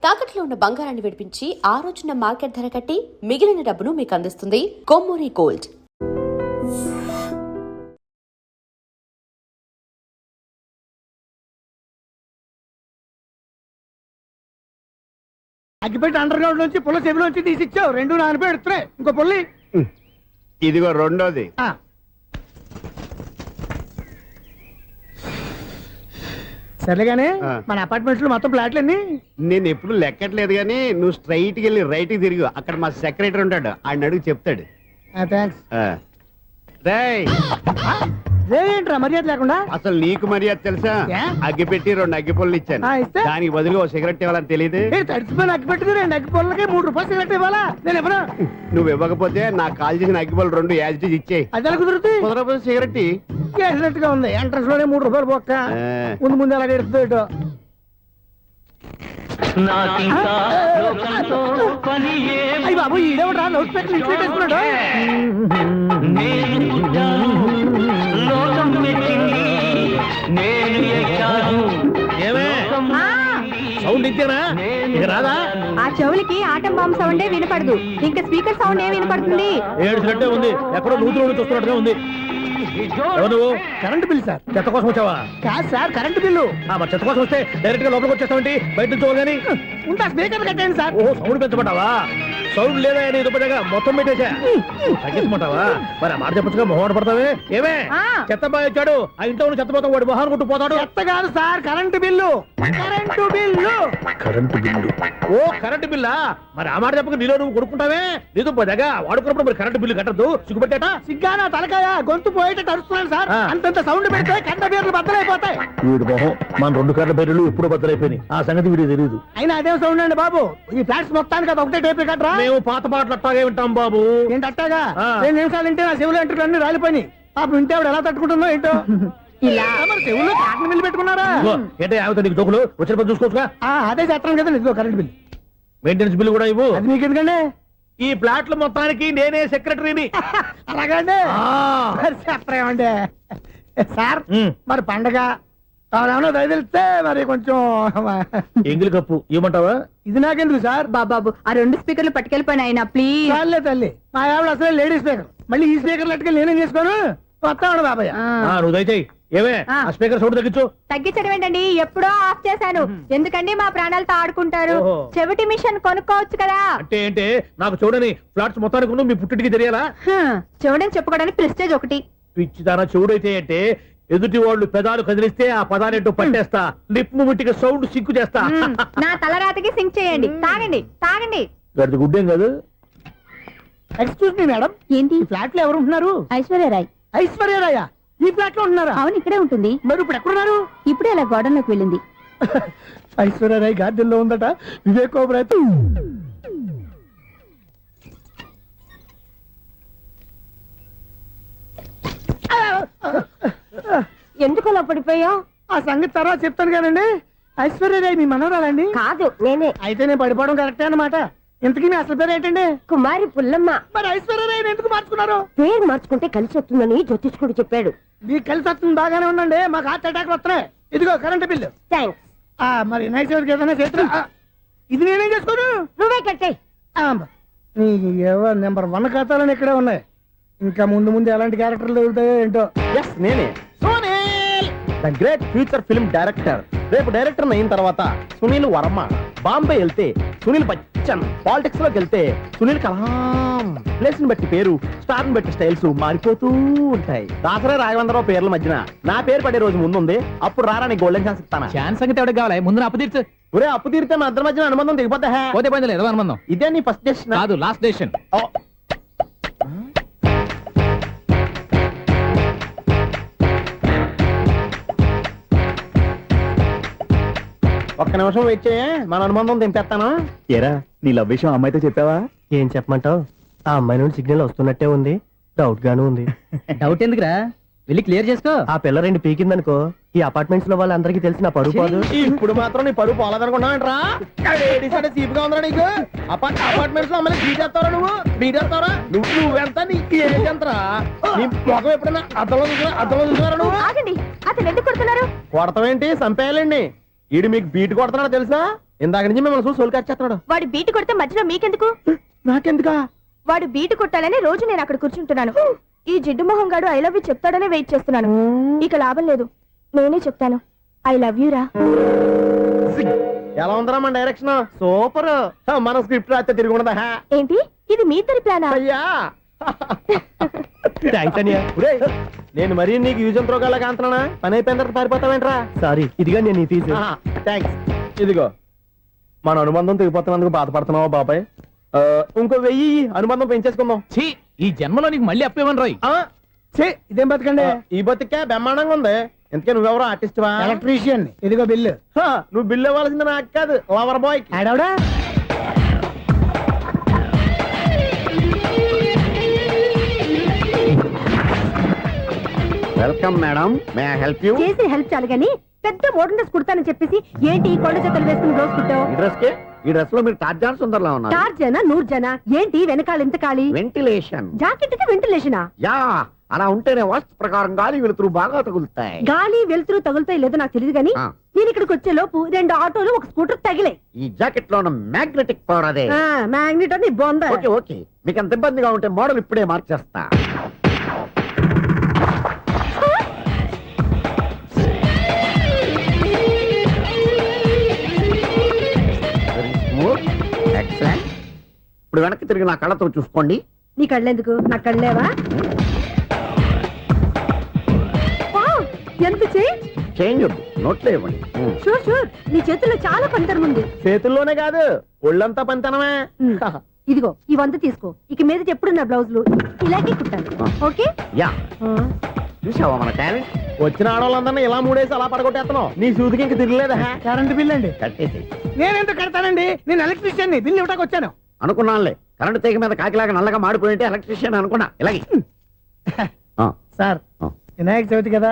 తాకట్లో ఉన్న బంగారాన్ని విడిపించి ఆ రోజున మార్కెట్ ధర కట్టి మిగిలిన డబ్బును మీకు అందిస్తుంది కొమ్మూరి గోల్డ్. అగ్గిపెట్టి అండర్ గ్రౌండ్ నుంచి పుల్ల చెవిలోంచి తీసిచ్చావు. రెండు నాన్నపై ఎడుతున్నాయి. ఇంకో పుల్లి ఇదిగో రెండోది. సర్లేగానే మన అపార్ట్మెంట్స్ లో మొత్తం ఫ్లాట్లు అన్ని నేను ఎప్పుడు లెక్కట్లేదు గానీ నువ్వు స్ట్రైట్ కి వెళ్ళి రైట్ కి తిరిగి అక్కడ మా సెక్రటరీ ఉంటాడు, ఆయన అడుగు చెప్తాడు. థ్యాంక్స్. రేయ్, ఏంట్రా మర్యాద లేకుండా? అసలు నీకు మర్యాద తెలుసా? అగ్గి పెట్టి 2 అగ్గి పుల్లలు ఇచ్చాను, దానికి బదులుగా ఓ సిగరెట్ ఇవ్వాలని తెలియదు. తడిచిపోయిన అగ్గి పెట్టి 2 అగ్గి పుల్లలకి 3 రూపాయలు సిగరెట్ ఇవ్వాలా? నేను ఇవ్వను. నువ్వు ఇవ్వకపోతే నాకు కాల్ చేసిన అగ్గి పుల్లలు 2 యాజిటీస్ ఇచ్చేయి. అది ఎలా కుదురుతుంది? కుదరపోతే సిగరెట్ చేసినట్టుగా ఉంది. ఎంట్రన్స్ లోనే 3 రూపాయలు పోక్క. ముందు ముందు అలాగే ఎడుతుంది ఇటు. అయ్యి బాబు, ఈడేవడా లౌడ్ స్పీకర్ ఇన్స్టేట్ చేసుకున్నాడు? సౌండ్ ఇంతేనా? ఇక రాదా? ఆ చెవులకి ఆటం బాంబు సౌండే వినపడదు, ఇంకా స్పీకర్ సౌండ్ ఏ వినపడుతుంది? ఏడుసినట్టే ఉంది, ఎక్కడో నూతులు చూస్తున్నట్టుగా ఉంది. ఎవరు? Current bill sir. చెత్త కోసం వచ్చావా? కాదు సార్, కరెంట్ బిల్లు. మరి చెత్త కోసం వస్తే డైరెక్ట్ గా లోపలికి వచ్చేస్తావేంటి? బయట నుంచి కానీ ఉంటా. స్పీకర్ కట్టండి సార్. ఓ, సౌండ్ పెంచమంటావా? సౌండ్ లేదా అని దుప్పటగా మొత్తం పెట్టేసా. తగ్గించమంటావా? మరి ఆ మాట చెప్పచ్చుగా, మొహం పడతావే. ఏమే చెత్త బాగా వచ్చాడు, ఆ ఇంట్లో ఉన్న చెత్త పోతాం, వాడు మొహాన్ని కొట్టు పోతాడు. చెత్త కాదు sir, current bill. Current bill. Current bill. ఓ, కరెంటు బిల్లా? మరి ఆ మాట చెప్పక నీలో నువ్వు కొడుకుంటావే. నీతో పోదాగా వాడుకున్నప్పుడు మరి కరెంటు బిల్లు కట్టద్దు. సిగ్గుపెట్టేట? సిగ్గానా తలకాయ? గొంతు పోయేటట్టు అరుస్తున్నాను సార్. అంతంత సౌండ్ పెడితే కంట బీర్లు బద్దలైపోతాయి. వీడు మొహం మన 2 కర్ర బీర్లు ఎప్పుడు బద్దలైపోయినాయి. ఆ సంగతి వీడికి తెలియదు. అయినా అదేం సౌండ్ అండి బాబు? ఈ ఫ్లాట్స్ మొత్తానికి అది ఒకటే టేప్ కట్టరా? మేము పాత పాటలు అట్టాగే వింటాం బాబు. ఏంటి అట్టాగా? 2 నిమిషాలు వింటే నా చెవులు ఎంటర్ అన్ని రాలిపోయి. పాప వింటే ఆవిడ ఎలా తట్టుకుంటుందో ఏంటో. ఇలా మరి చెవుల్లో కాటన్ బిల్లు పెట్టుకున్నారా? ఏంటే ఆమెతో నీకు దోకులు వచ్చిన పని చూసుకోవచ్చుగా. అదే చేస్తాను కదా. ఇదిగో కరెంట్ బిల్. మెయింటెనెన్స్ బిల్లు కూడా ఇవ్వు. అది మీకు ఎందుకండి? ఈ ప్లాట్ల మొత్తానికి నేనే సెక్రటరీని. అలాగండి. చెప్పరేమండి సార్. మరి పండగ ఏమన్నా తెలిస్తే మరి కొంచెం ఎంగిలి కప్పు ఇవ్వమంటావా? ఇది నాకెందుకు సార్? బాబాబు, ఆ 2 స్పీకర్లు పట్టుకెళ్ళిపోయిన ఆయన ప్లీజ్. చాలే తల్లి, మా ఆవిడ అసలు లేడీ స్పీకర్. మళ్ళీ ఈ స్పీకర్ లెట్టుకెళ్ళి నేనేం చేసుకోను? వస్తాడు బాబాయ్. నువ్వు దయచేయి. ఏమే ఆ స్పీకర్ సౌండ్ తగ్గించు. తగ్గించడం ఏంటండి, ఎప్పుడో ఆఫ్ చేశాను. ఎందుకండి మా ప్రాణాలతో ఆడుకుంటారు? చెవిటి మిషన్ కొనుక్కోవచ్చు కదా. అంటే ఏంటే నాకు చూడని ఫ్లాట్స్ మొత్తానికి మీ పుట్టింటికి తెలియాలా? చూడని చెప్పుకోవడానికి ప్రెస్టేజ్ ఒకటి. పిచ్చిదానా చెవుడైతే అంటే ఎదుటి వాళ్ళు పెదాలు కదిలిస్తే ఆ పదాలేంటో పట్టేస్తా. లిప్ ముట్టికి సౌండ్ సింకు చేస్తా. నా తలరాతకి సింక్ చేయండి. తాగండి తాగండి. గడిచి గుడ్డేం కాదు. ఎక్స్క్యూజ్ మీ మేడం, ఏంటి? ఫ్లాట్ లో ఎవరు ఉంటున్నారు? ఐశ్వర్యరాయ్. ఐశ్వర్యరాయ ఈ ఫ్లాట్ లో ఉంటున్నారా? అవును, ఇక్కడే ఉంటుంది. మరి ఇప్పుడు ఎక్కడున్నారు? ఇప్పుడే అలా గోడౌన్లోకి వెళ్ళింది. ఐశ్వర్యరాయ్ గార్డెన్ లో ఉందట. వివేక్ ఓబరాయ్ ఎందుకు అలా పడిపోయావు? ఆ సంగతి తర్వాత చెప్తాను కానండి. ఐశ్వర్యరాయ్ మీ మనవరాలండి? కాదు, నేనే. అయితే నేను పడిపోవడం కరెక్టే అన్నమాట. ఇంతకీ మీ అసలు పేరు ఏంటండి? కుమారి పుల్లమ్మ. మరి ఐశ్వర్యరాయ్ ఎందుకు మార్చుకున్నారు? పేరు మార్చుకుంటే కలిసి వస్తుందని జ్యోతిష్కుడు చెప్పాడు. మీకు కలిసి వస్తుంది, బాగానే ఉండండి. మాకు హార్ట్ అటాక్ వస్తున్నాయి. ఇదిగో కరెంట్ బిల్లు. థ్యాంక్స్. మరి నైట్ ఏదైనా చేతులు ఇది నేనేం చేసుకోను? నువ్వే కట్టే. నెంబర్ 1 ఖాతాలని ఇక్కడే ఉన్నాయి. ఇంకా ముందు ముందు ఎలాంటి క్యారెక్టర్లు దొరుకుతాయో ఏంటో. నేనే the great future film director. రేపు డైరెక్టర్ అయిన తర్వాత సునీల్ వర్మ. బాంబే వెళ్తే సునీల్ బచ్చన్. పాలిటిక్స్ లోకి వెళ్తే సునీల్ కలాం. ప్లేస్ ని బట్టి పేరు, స్టార్ ని బట్టి స్టైల్స్ మారిపోతూ ఉంటాయి. దాసరే రాఘవేంద్రరావు పేర్ల మధ్యన నా పేరు పడే రోజు ముందుంది. అప్పుడు రారా నీ గోల్డెన్ ఛాన్స్ ఇస్తాను. ఛాన్స్ సంగతి ఎవరికి కావాలి? ముందు అప్పు తీర్చు. ఒరే, అప్పు తీరితే మా ఇద్దరి మధ్యన అనుబంధం దిగిపోతా. పోతే పోయింది లేదు అనుబంధం. ఇదే నీ ఫస్ట్ డెసిషన్ కాదు, లాస్ట్ డెసిషన్. ఒక్క నిమిషం వెయిట్ చేయ, మన అనుబంధం దింపేస్తాను. ఏరా, నీ లవ్ విషయం అమ్మాయితో చెప్పావా? ఏం చెప్పమంటావు? ఆ అమ్మాయి నుండి సిగ్నల్ వస్తున్నట్టే ఉంది. డౌట్ గాను ఉంది. డౌట్ ఎందుకురా, వెళ్ళి క్లియర్ చేసుకో. ఆ పిల్ల 2 పీకిందనుకో, ఈ అపార్ట్మెంట్స్ లో వాళ్ళందరికీ తెలిసిన పరుగు పోదు. ఇప్పుడు మాత్రం నీ పరువు పోలేదనుకున్నావేంట్రా? సీపుగా ఉందా నీకు? అపార్ట్మెంట్స్ లో అమ్మని బీటేస్తారా? బీటేస్తారా? నువ్వెంత నీకు ఏంటంతరా? నీ మొఖం ఎప్పుడైనా అద్దంలో చూసారా నువ్వు? అతను ఎందుకు కొడుతున్నారు? కొడతావేంటి? చంపేయాలండి. ఈడు మీకు బీట్ కొడుతున్నాడో తెలుసా? ఇందాక నుంచి మిమ్మల్ని చూసి సోల్ కచ్చేస్తున్నాడు. వాడు బీటు కొడితే మధ్యలో మీకెందుకు? నాకెందుకా? వాడు బీటు కొట్టాలని రోజు నేను అక్కడ కూర్చుంటున్నాను. ఈ జిడ్డు మొహం గాడు ఐ లవ్ యూ చెప్తాడనే వెయిట్ చేస్తున్నాను. ఇక లాభం లేదు, నేనే చెప్తాను ఐ లవ్ యూ రా. ఎలా ఉందరా మన డైరెక్షన్? సూపర్. మన స్క్రిప్ట్ రాస్తే తిరిగి ఉండదా? ఏంటి ఇది మీ ఇద్దరి ప్లానా? అయ్యా థ్యాంక్స్ అనియా. నేను మరీ నీకు యూజ్ అండ్ త్రోగాలా కాంతనా? పని అయిపోయిన తర్వాత పారిపోతావేంట్రా? సారీ, ఇదిగా నేను తీసి. థ్యాంక్స్. ఇదిగో మన అనుబంధం తెగిపోతున్నందుకు బాధపడుతున్నావా బాబాయ్? ఇంకో 1000 అనుబంధం పెంచేసుకుందాం. ఛీ, ఈ జన్మలో నీకు మళ్ళీ అప్పేమని రాయి. ఇదేం బతకండి. ఈ బతికే బ్రహ్మాండంగా ఉంది. ఎందుకే నువ్వెవరో ఆర్టిస్ట్ వా? ఎలక్ట్రీషియన్. ఇదిగో బిల్లు. నువ్వు బిల్లు ఇవ్వాల్సింది నాకు కాదు, లవర్ బాయ్. ఆడవడా? Welcome madam, may I help you? చేసి హెల్ప్ చాలు గాని పెద్ద మోడల్ డ్రెస్ కుడతానని చెప్పేసి ఏంటి కొండ జతలు వేసుకుని రోజు కుట్టావు? ఈ డ్రెస్ కి, ఈ డ్రెస్ లో మీరు టార్జాన్ సుందర్లా ఉన్నారు. 4 జన 100 జన ఏంటి వెనకాల ఎంత ఖాళీ? వెంటిలేషన్. జాకెట్ కి వెంటిలేషనా? యా, అలా ఉంటేనే వాస్తు ప్రకారం గాలి వెలుతురు బాగా తగులుతాయి. గాలి వెలుతురు తగులుతాయి లేదో నాకు తెలియదు గాని ఆ. నేను ఇక్కడికి వచ్చే లోపు 2 ఆటోలు ఒక స్కూటర్ తగిలాయి. ఈ జాకెట్ లో ఉన్న మ్యాగ్నెటిక్ పవర్ అదే. మ్యాగ్నెట్ అని బొంద. ఓకే ఓకే, మీకు అంత ఇబ్బందిగా ఉంటే మోడల్ ఇప్పుడే మార్చేస్తా. Very smooth. Excellent. ఇప్పుడు వెనక్కి తిరిగి నా కళ్ళతో చూసుకోండి. నీ కళ్ళెందుకు? నా కళ్ళేవా? వావ్, ఎంత చేంజ్. చేంజ్ వద్దు, నోట్లో ఇవ్వండి. షూర్ షూర్, నీ చేతుల్లో చాలా పంతరం ఉంది. చేతుల్లోనే కాదు, ఒళ్ళంతా పంతనమే. ఇదిగో ఈ 100 తీసుకో. ఇక మీద ఎప్పుడు నా బ్లౌజులు ఇలాగే కుట్టాను. ఓకే? యా, చూసావా మన టాలెంట్? వచ్చిన ఆడవాళ్ళందరినీ ఇలా మూడేసి అలా పడగొట్టేస్తున్నావు. నీ సూదికి ఇంక తిరగలేదా? కరెంట్ బిల్ అండి. కట్టేసి. నేనెందుకు కడతానండి? నేను ఎలక్ట్రీషియన్ ని. బిల్లు ఇవ్వడానికి వచ్చాను. అనుకున్నానులే, కరెంట్ తీగ మీద కాకిలాగా నల్లగా మాడిపోయింటే ఎలక్ట్రీషియన్ అనుకున్నా. ఇలాగే సార్, వినాయక చవితి కదా,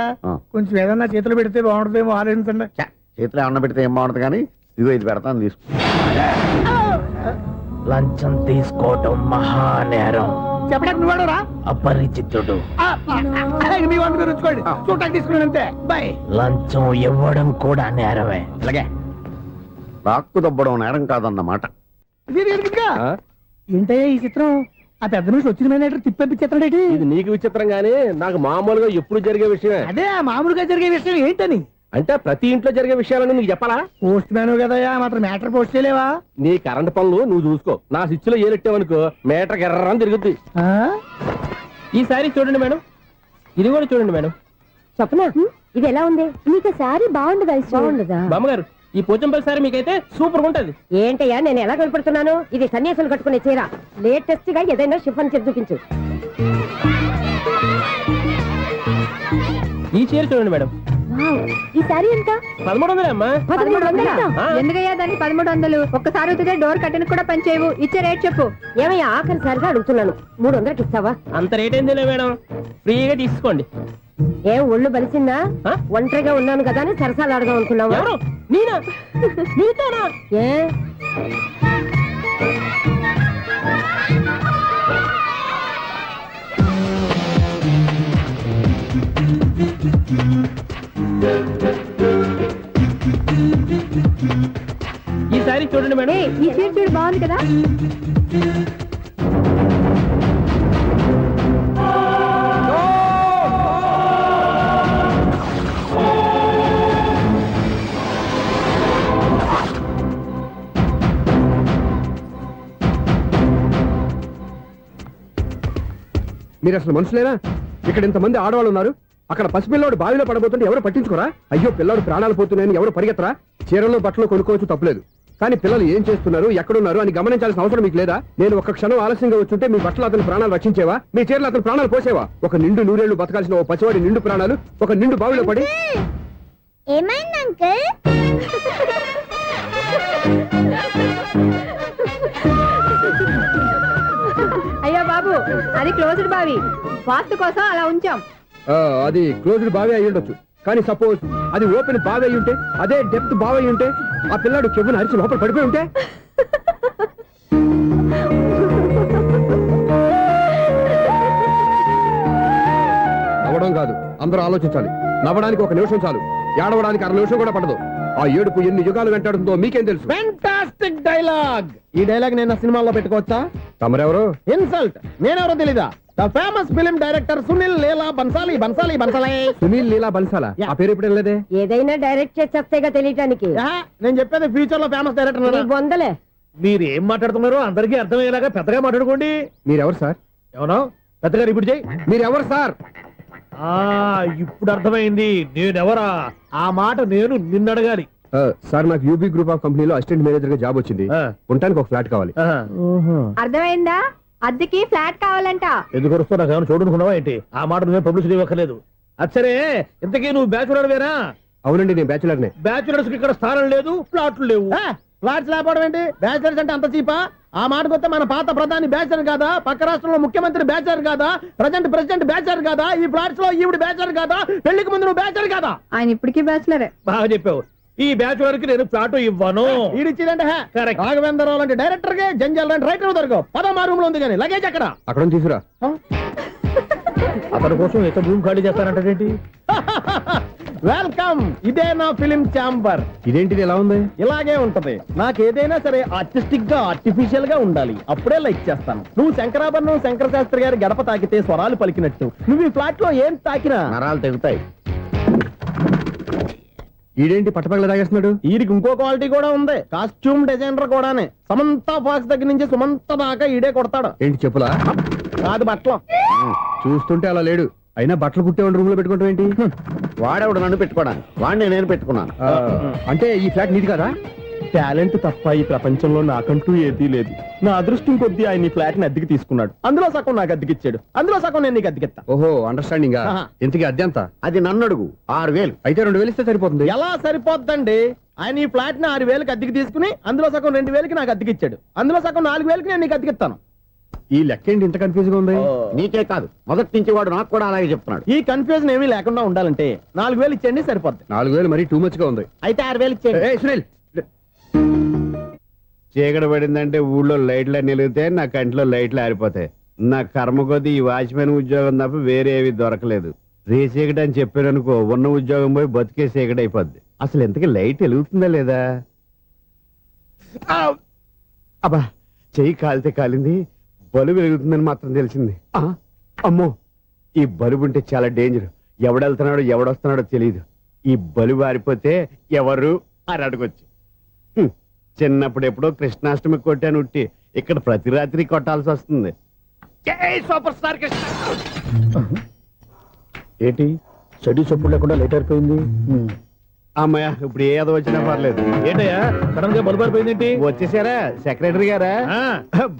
కొంచెం ఏదన్నా చేతులు పెడితే బాగుంటుందేమో ఆలోచించండి. చేతిలో ఏమన్నా పెడితే ఏం బాగుంటుంది కానీ ఇదిగో ఇది పెడతాను, తీసుకో. లంచం తీసుకోవటం మహానేరం. చెప్పడానికి నువ్వాడరా? అపరిచితుడు. మీ వంద మీరు ఉంచుకోండి, చూడటానికి తీసుకున్నాను అంతే. బాయ్. లంచం ఇవ్వడం కూడా నేరమే. ఇలాగే రాక్కు దబ్బడం నేరం కాదన్నమాట. ఏంటయ్యా ఈ చిత్రం? ఆ పెద్ద నుంచి వచ్చిన మేనేటర్ తిప్పించేస్తాడేటి? ఇది నీకు విచిత్రం గానీ నాకు మామూలుగా ఎప్పుడు జరిగే విషయమే. అదే ఆ మామూలుగా జరిగే విషయం ఏంటని? అంటే ప్రతి ఇంట్లో జరిగే విషయాలని నీకు చెప్పాలా? పోస్ట్ మ్యాన్ కదయ్యా, మాత్రం మ్యాటర్ పోస్ట్ చేయలేవా? నీ కరెంట్ పనులు నువ్వు చూసుకో. నా స్విచ్ లో ఏలెట్టావనుకో మీటర్ ఎర్రని తిరుగుద్ది. ఈసారి చూడండి మేడం, ఇది కూడా చూడండి మేడం. చెప్పనా? ఇది ఎలా ఉంది? నీకు సారీ బాగుండదా? బాగుండదా? బామ్మగారు, ఈ పోచంపల్లి సారీ మీకైతే సూపర్ ఉంటది. ఏంటయ్యా నేను ఎలా కనపడుతున్నాను? ఇది సన్యాసులు కట్టుకునే చీర. లేటెస్ట్ గా ఏదైనా షిఫన్ చేసి చూపించు. ఈ చీర చూడండి మేడం. ఈ సారీ ఎంత? 1300 అమ్మా. 1300? ఎందుకయ్యా దానికి 1300? ఒక్కసారి అవుతుందే డోర్ కట్టను కూడా పనిచేయవు. ఇచ్చే రేట్ చెప్పు. ఏమయ్యా ఆఖరిసారిగా అడుగుతున్నాను, 300కి ఇస్తావా? అంత రేట్ ఏందిలే మేడం, ఫ్రీగా తీసుకోండి. ఏం ఒళ్ళు బలిసిందా? ఒంటరిగా ఉన్నాను కదా అని సరసాలు అడగా అనుకున్నావా? నేనా? నీతోనా? ఏ ఈ సారీ చూడండి మేడం. ఈ చీర చూడు, బాగుంది కదా? మీరు అసలు మనుషులేనా? ఇక్కడ ఇంతమంది ఆడవాళ్ళు ఉన్నారు, అక్కడ పసిపిల్లాడు బావిలో పడబోతుంటే ఎవరు పట్టించుకోరా? అయ్యో పిల్లాడు ప్రాణాలు పోతున్నాయని ఎవరు పరిగెత్తరా? చీరలో బట్టలు కొనుక్కోవచ్చు, తప్పులేదు. కానీ పిల్లలు ఏం చేస్తున్నారు, ఎక్కడున్నారు అని గమనించాల్సిన అవసరం మీకు లేదా? నేను ఒక్క క్షణం ఆలస్యంగా వచ్చుంటే మీ బట్టలు అతని ప్రాణాలు రక్షించేవా? మీ చీరలు అతని ప్రాణాలు పోసేవా? ఒక నిండు 100 ఏళ్లు బతకాల్సిన ఓ పసివాడి నిండు ప్రాణాలు ఒక నిండు బావిలో పడి. ఏమైంది అంకుల్? అయ్యో బాబు, అది క్లోజ్డ్ బావి, వాస్తు కోసం అలా ఉంచాం. అది క్లోజ్డ్ బావి అయి ఉండొచ్చు, కానీ సపోజ్ అది ఓపెన్ బావి అయి ఉంటే, అదే డెప్త్ బావి అయి ఉంటే, ఆ పిల్లాడు చెవును అరిచి లోపల పడిపోయి ఉంటే? నవ్వడం కాదు, అందరూ ఆలోచించాలి. నవ్వడానికి 1 నిమిషం చాలు, ఏడవడానికి 1/2 నిమిషం కూడా పడదు. ఆ ఏడుపు ఎన్ని యుగాలు వెంటాడుతుందో మీకేం తెలుసు? Fantastic dialogue. ఈ డైలాగ్ నేను సినిమాలో పెట్టుకోవచ్చా? తమరెవరు? ఇన్సల్ట్. నేనెవరో తెలీదా? The famous film director Sunil Leela Bansali Bansali Bansali. Sunil Leela బన్సాలా? Yeah. ఆ పేరు ఇప్పుడు లేదే. ఏదైనా డైరెక్ట్ చేసేస్తేగా తెలియటానికి నేను చెప్పేది ఫ్యూచర్ లో ఫేమస్ డైరెక్టర్. బొందలే. మీరు ఏం మాట్లాడుతున్నారో అందరికీ అర్థమయ్యేలాగా పెద్దగా మాట్లాడుకోండి. మీరెవరు సార్? ఏమన్నా పెద్దగా రిపీట్ చేయి. మీరెవరు సార్? ఆ ఇప్పుడు అర్థమైంది నేనెవరా. ఆ మాట నేను నిన్ను అడగాలి. సార్ నాకు యూబీ గ్రూప్ ఆఫ్ కంపెనీలో అసిస్టెంట్ మేనేజర్ గా జాబ్ వచ్చింది. ఆ. ఉండటానికి ఒక ఫ్లాట్ కావాలి. ఆహా. అర్థమైందా? అద్దెకి ఫ్లాట్ కావాలంట. ఎందుకు వస్తున్నా నాకు ఏమైనా చూడనుకున్నావా ఏంటి? ఆ మాట నువ్వే పబ్లిసిటీ ఇవ్వక్కర్లేదు. అచ్చరే ఇంతకీ నువ్వు బ్యాచులర్ వేరా? అవునండి, నేను బ్యాచులర్నే. బ్యాచులర్స్ కి ఇక్కడ స్థానం లేదు, ప్లాట్లు లేవు. ఫ్లాట్స్ లేకపోవడం ఏంటి? బ్యాచిలర్స్ అంటే అంత చీపా? ఆ మాటకొస్తే మన పాత ప్రధాని బ్యాచర్ కాదా? పక్క రాష్ట్రంలో ముఖ్యమంత్రి బ్యాచర్ కాదా? ప్రెసిడెంట్ బ్యాచర్ కాదా? ఈ ఫ్లాట్స్ లో ఈవిడ బ్యాచర్ కాదా? పెళ్లికి ముందు నువ్వు బ్యాచర్ కాదా? ఆయన ఇప్పటికీ బ్యాచులరే. బాగా చెప్పావు. ఈ బ్యాచులర్ కి నేను ఫ్లాట్ ఇవ్వను. ఈడిచ్చిందంటే Correct. రాఘవేంద్రరావు లాంటి డైరెక్టర్ గే జంజాల్ లాంటి రైటర్ దొరకవు. పదమా రూమ్ లో ఉంది కానీ లగేజ్ అక్కడ. అక్కడ తీసుకురా. అతని కోసం ఎంత భూమి ఖాళీ చేస్తానంటే వెల్కమ్. ఇదే నా ఫిలిం ఛాంబర్. ఇదేంటిది ఎలా ఉంది? ఇలాగే ఉంటది. నాకు ఏదైనా సరే ఆర్టిస్టిక్ గా ఆర్టిఫిషియల్ గా ఉండాలి. అప్పుడే లైక్ చేస్తాను. నువ్వు శంకరాభరణం శంకర శాస్త్రి గారి గడప తాకితే స్వరాలు పలికినట్టు నువ్వు ఈ ఫ్లాట్ లో ఏం తాకినా నరాలు తెగుతాయి. ఈడేంటి పట్టపగల తాగేస్తున్నాడు? వీడికి ఇంకో క్వాలిటీ కూడా ఉంది. కాస్ట్యూమ్ డిజైనర్ కూడానే. సమంత ఫాక్స్ దగ్గర నుంచి సుమంత దాకా ఈడే కొడతాడు. ఏంటి చెప్పులా? కాదు బట్టలు. చూస్తుంటే అలా లేడు. అయినా బట్టలు కుట్టేవాడి రూమ్ లో పెట్టుకుంటాం ఏంటి? వాడేవాడు నన్ను పెట్టుకోవడానికి, వాడిని నేను పెట్టుకున్నాను. అంటే ఈ ఫ్లాట్ నీది కదా? టాలెంట్ తప్ప ఈ ప్రపంచంలో నాకంటూ ఏదీ లేదు. నా అదృష్టం కొద్దీ ఆయన ఈ ఫ్లాట్ ని అద్దెకి తీసుకున్నాడు. అందులో సగం నాకు అద్దెకిచ్చాడు. అందులో సగం నేను నీకు అద్దెకిస్తా. ఓహో, అండర్స్టాండింగ్. ఆహా. ఇంతకీ అద్దె ఎంత? అది నన్ను అడుగు. 6,000. అయితే 2,000 ఇస్తే సరిపోతుంది. ఎలా సరిపోద్దండి? ఆయన ఈ ఫ్లాట్ ని 6,000కి అద్దెకి తీసుకుని అందులో సగం 2,000కి నాకు అద్దెకిచ్చాడు. అందులో సగం 4,000కి నేను నీకు అద్దెకిస్తాను. ఈ లెక్క ఏంటి ఇంత కన్ఫ్యూజ్ గా ఉంది? నీకే కాదు, మొదటి నుంచి వాడు నాకు కూడా అలాగే చెప్తున్నాడు. ఈ కన్ఫ్యూజన్ ఏమీ లేకుండా ఉండాలంటే 4,000 ఇచ్చేయండి సరిపోద్ది. 4,000 మరీ టూ మచ్ గా ఉంది. అయితే 6,000 ఇచ్చేయండి. ఏయ్, సునీల్. చీకటి పడిందంటే ఊళ్ళో లైట్లు అన్ని వెలిగితే నా కంటిలో లైట్లు ఆరిపోతాయి. నా కర్మ కొద్దీ ఈ వాచ్మెన్ ఉద్యోగం తప్ప వేరే ఏవి దొరకలేదు. రేసీకటి అని చెప్పాననుకో, ఉన్న ఉద్యోగం పోయి బతికే చీకటి అయిపోద్ది. అసలు ఇంతకీ లైట్ వెలుగుతుందా లేదా? అబ్బా, చెయ్యి కాలితే కాలింది, బలుబు వెలుగుతుందని మాత్రం తెలిసింది. అమ్మో, ఈ బలుబు ఉంటే చాలా డేంజర్. ఎవడెళ్తున్నాడో ఎవడొస్తున్నాడో తెలియదు. ఈ బలుబు ఆరిపోతే ఎవరు అని అడగొచ్చు. చిన్నప్పుడు ఎప్పుడో కృష్ణాష్టమి కొట్టాను ఉట్టి, ఇక్కడ ప్రతి రాత్రి కొట్టాల్సి వస్తుంది. జై సూపర్ స్టార్ కృష్ణ. ఏంటి చెడు చప్పుడు లేకుండా లేట్ అయిపోయింది. అమ్మయ్య, ఇప్పుడు ఏదో వచ్చినా పర్లేదు. ఏంటయ్యా సడన్ గా బల్బు అయిపోయింది? వచ్చేసారా సెక్రటరీ గారా? ఆ.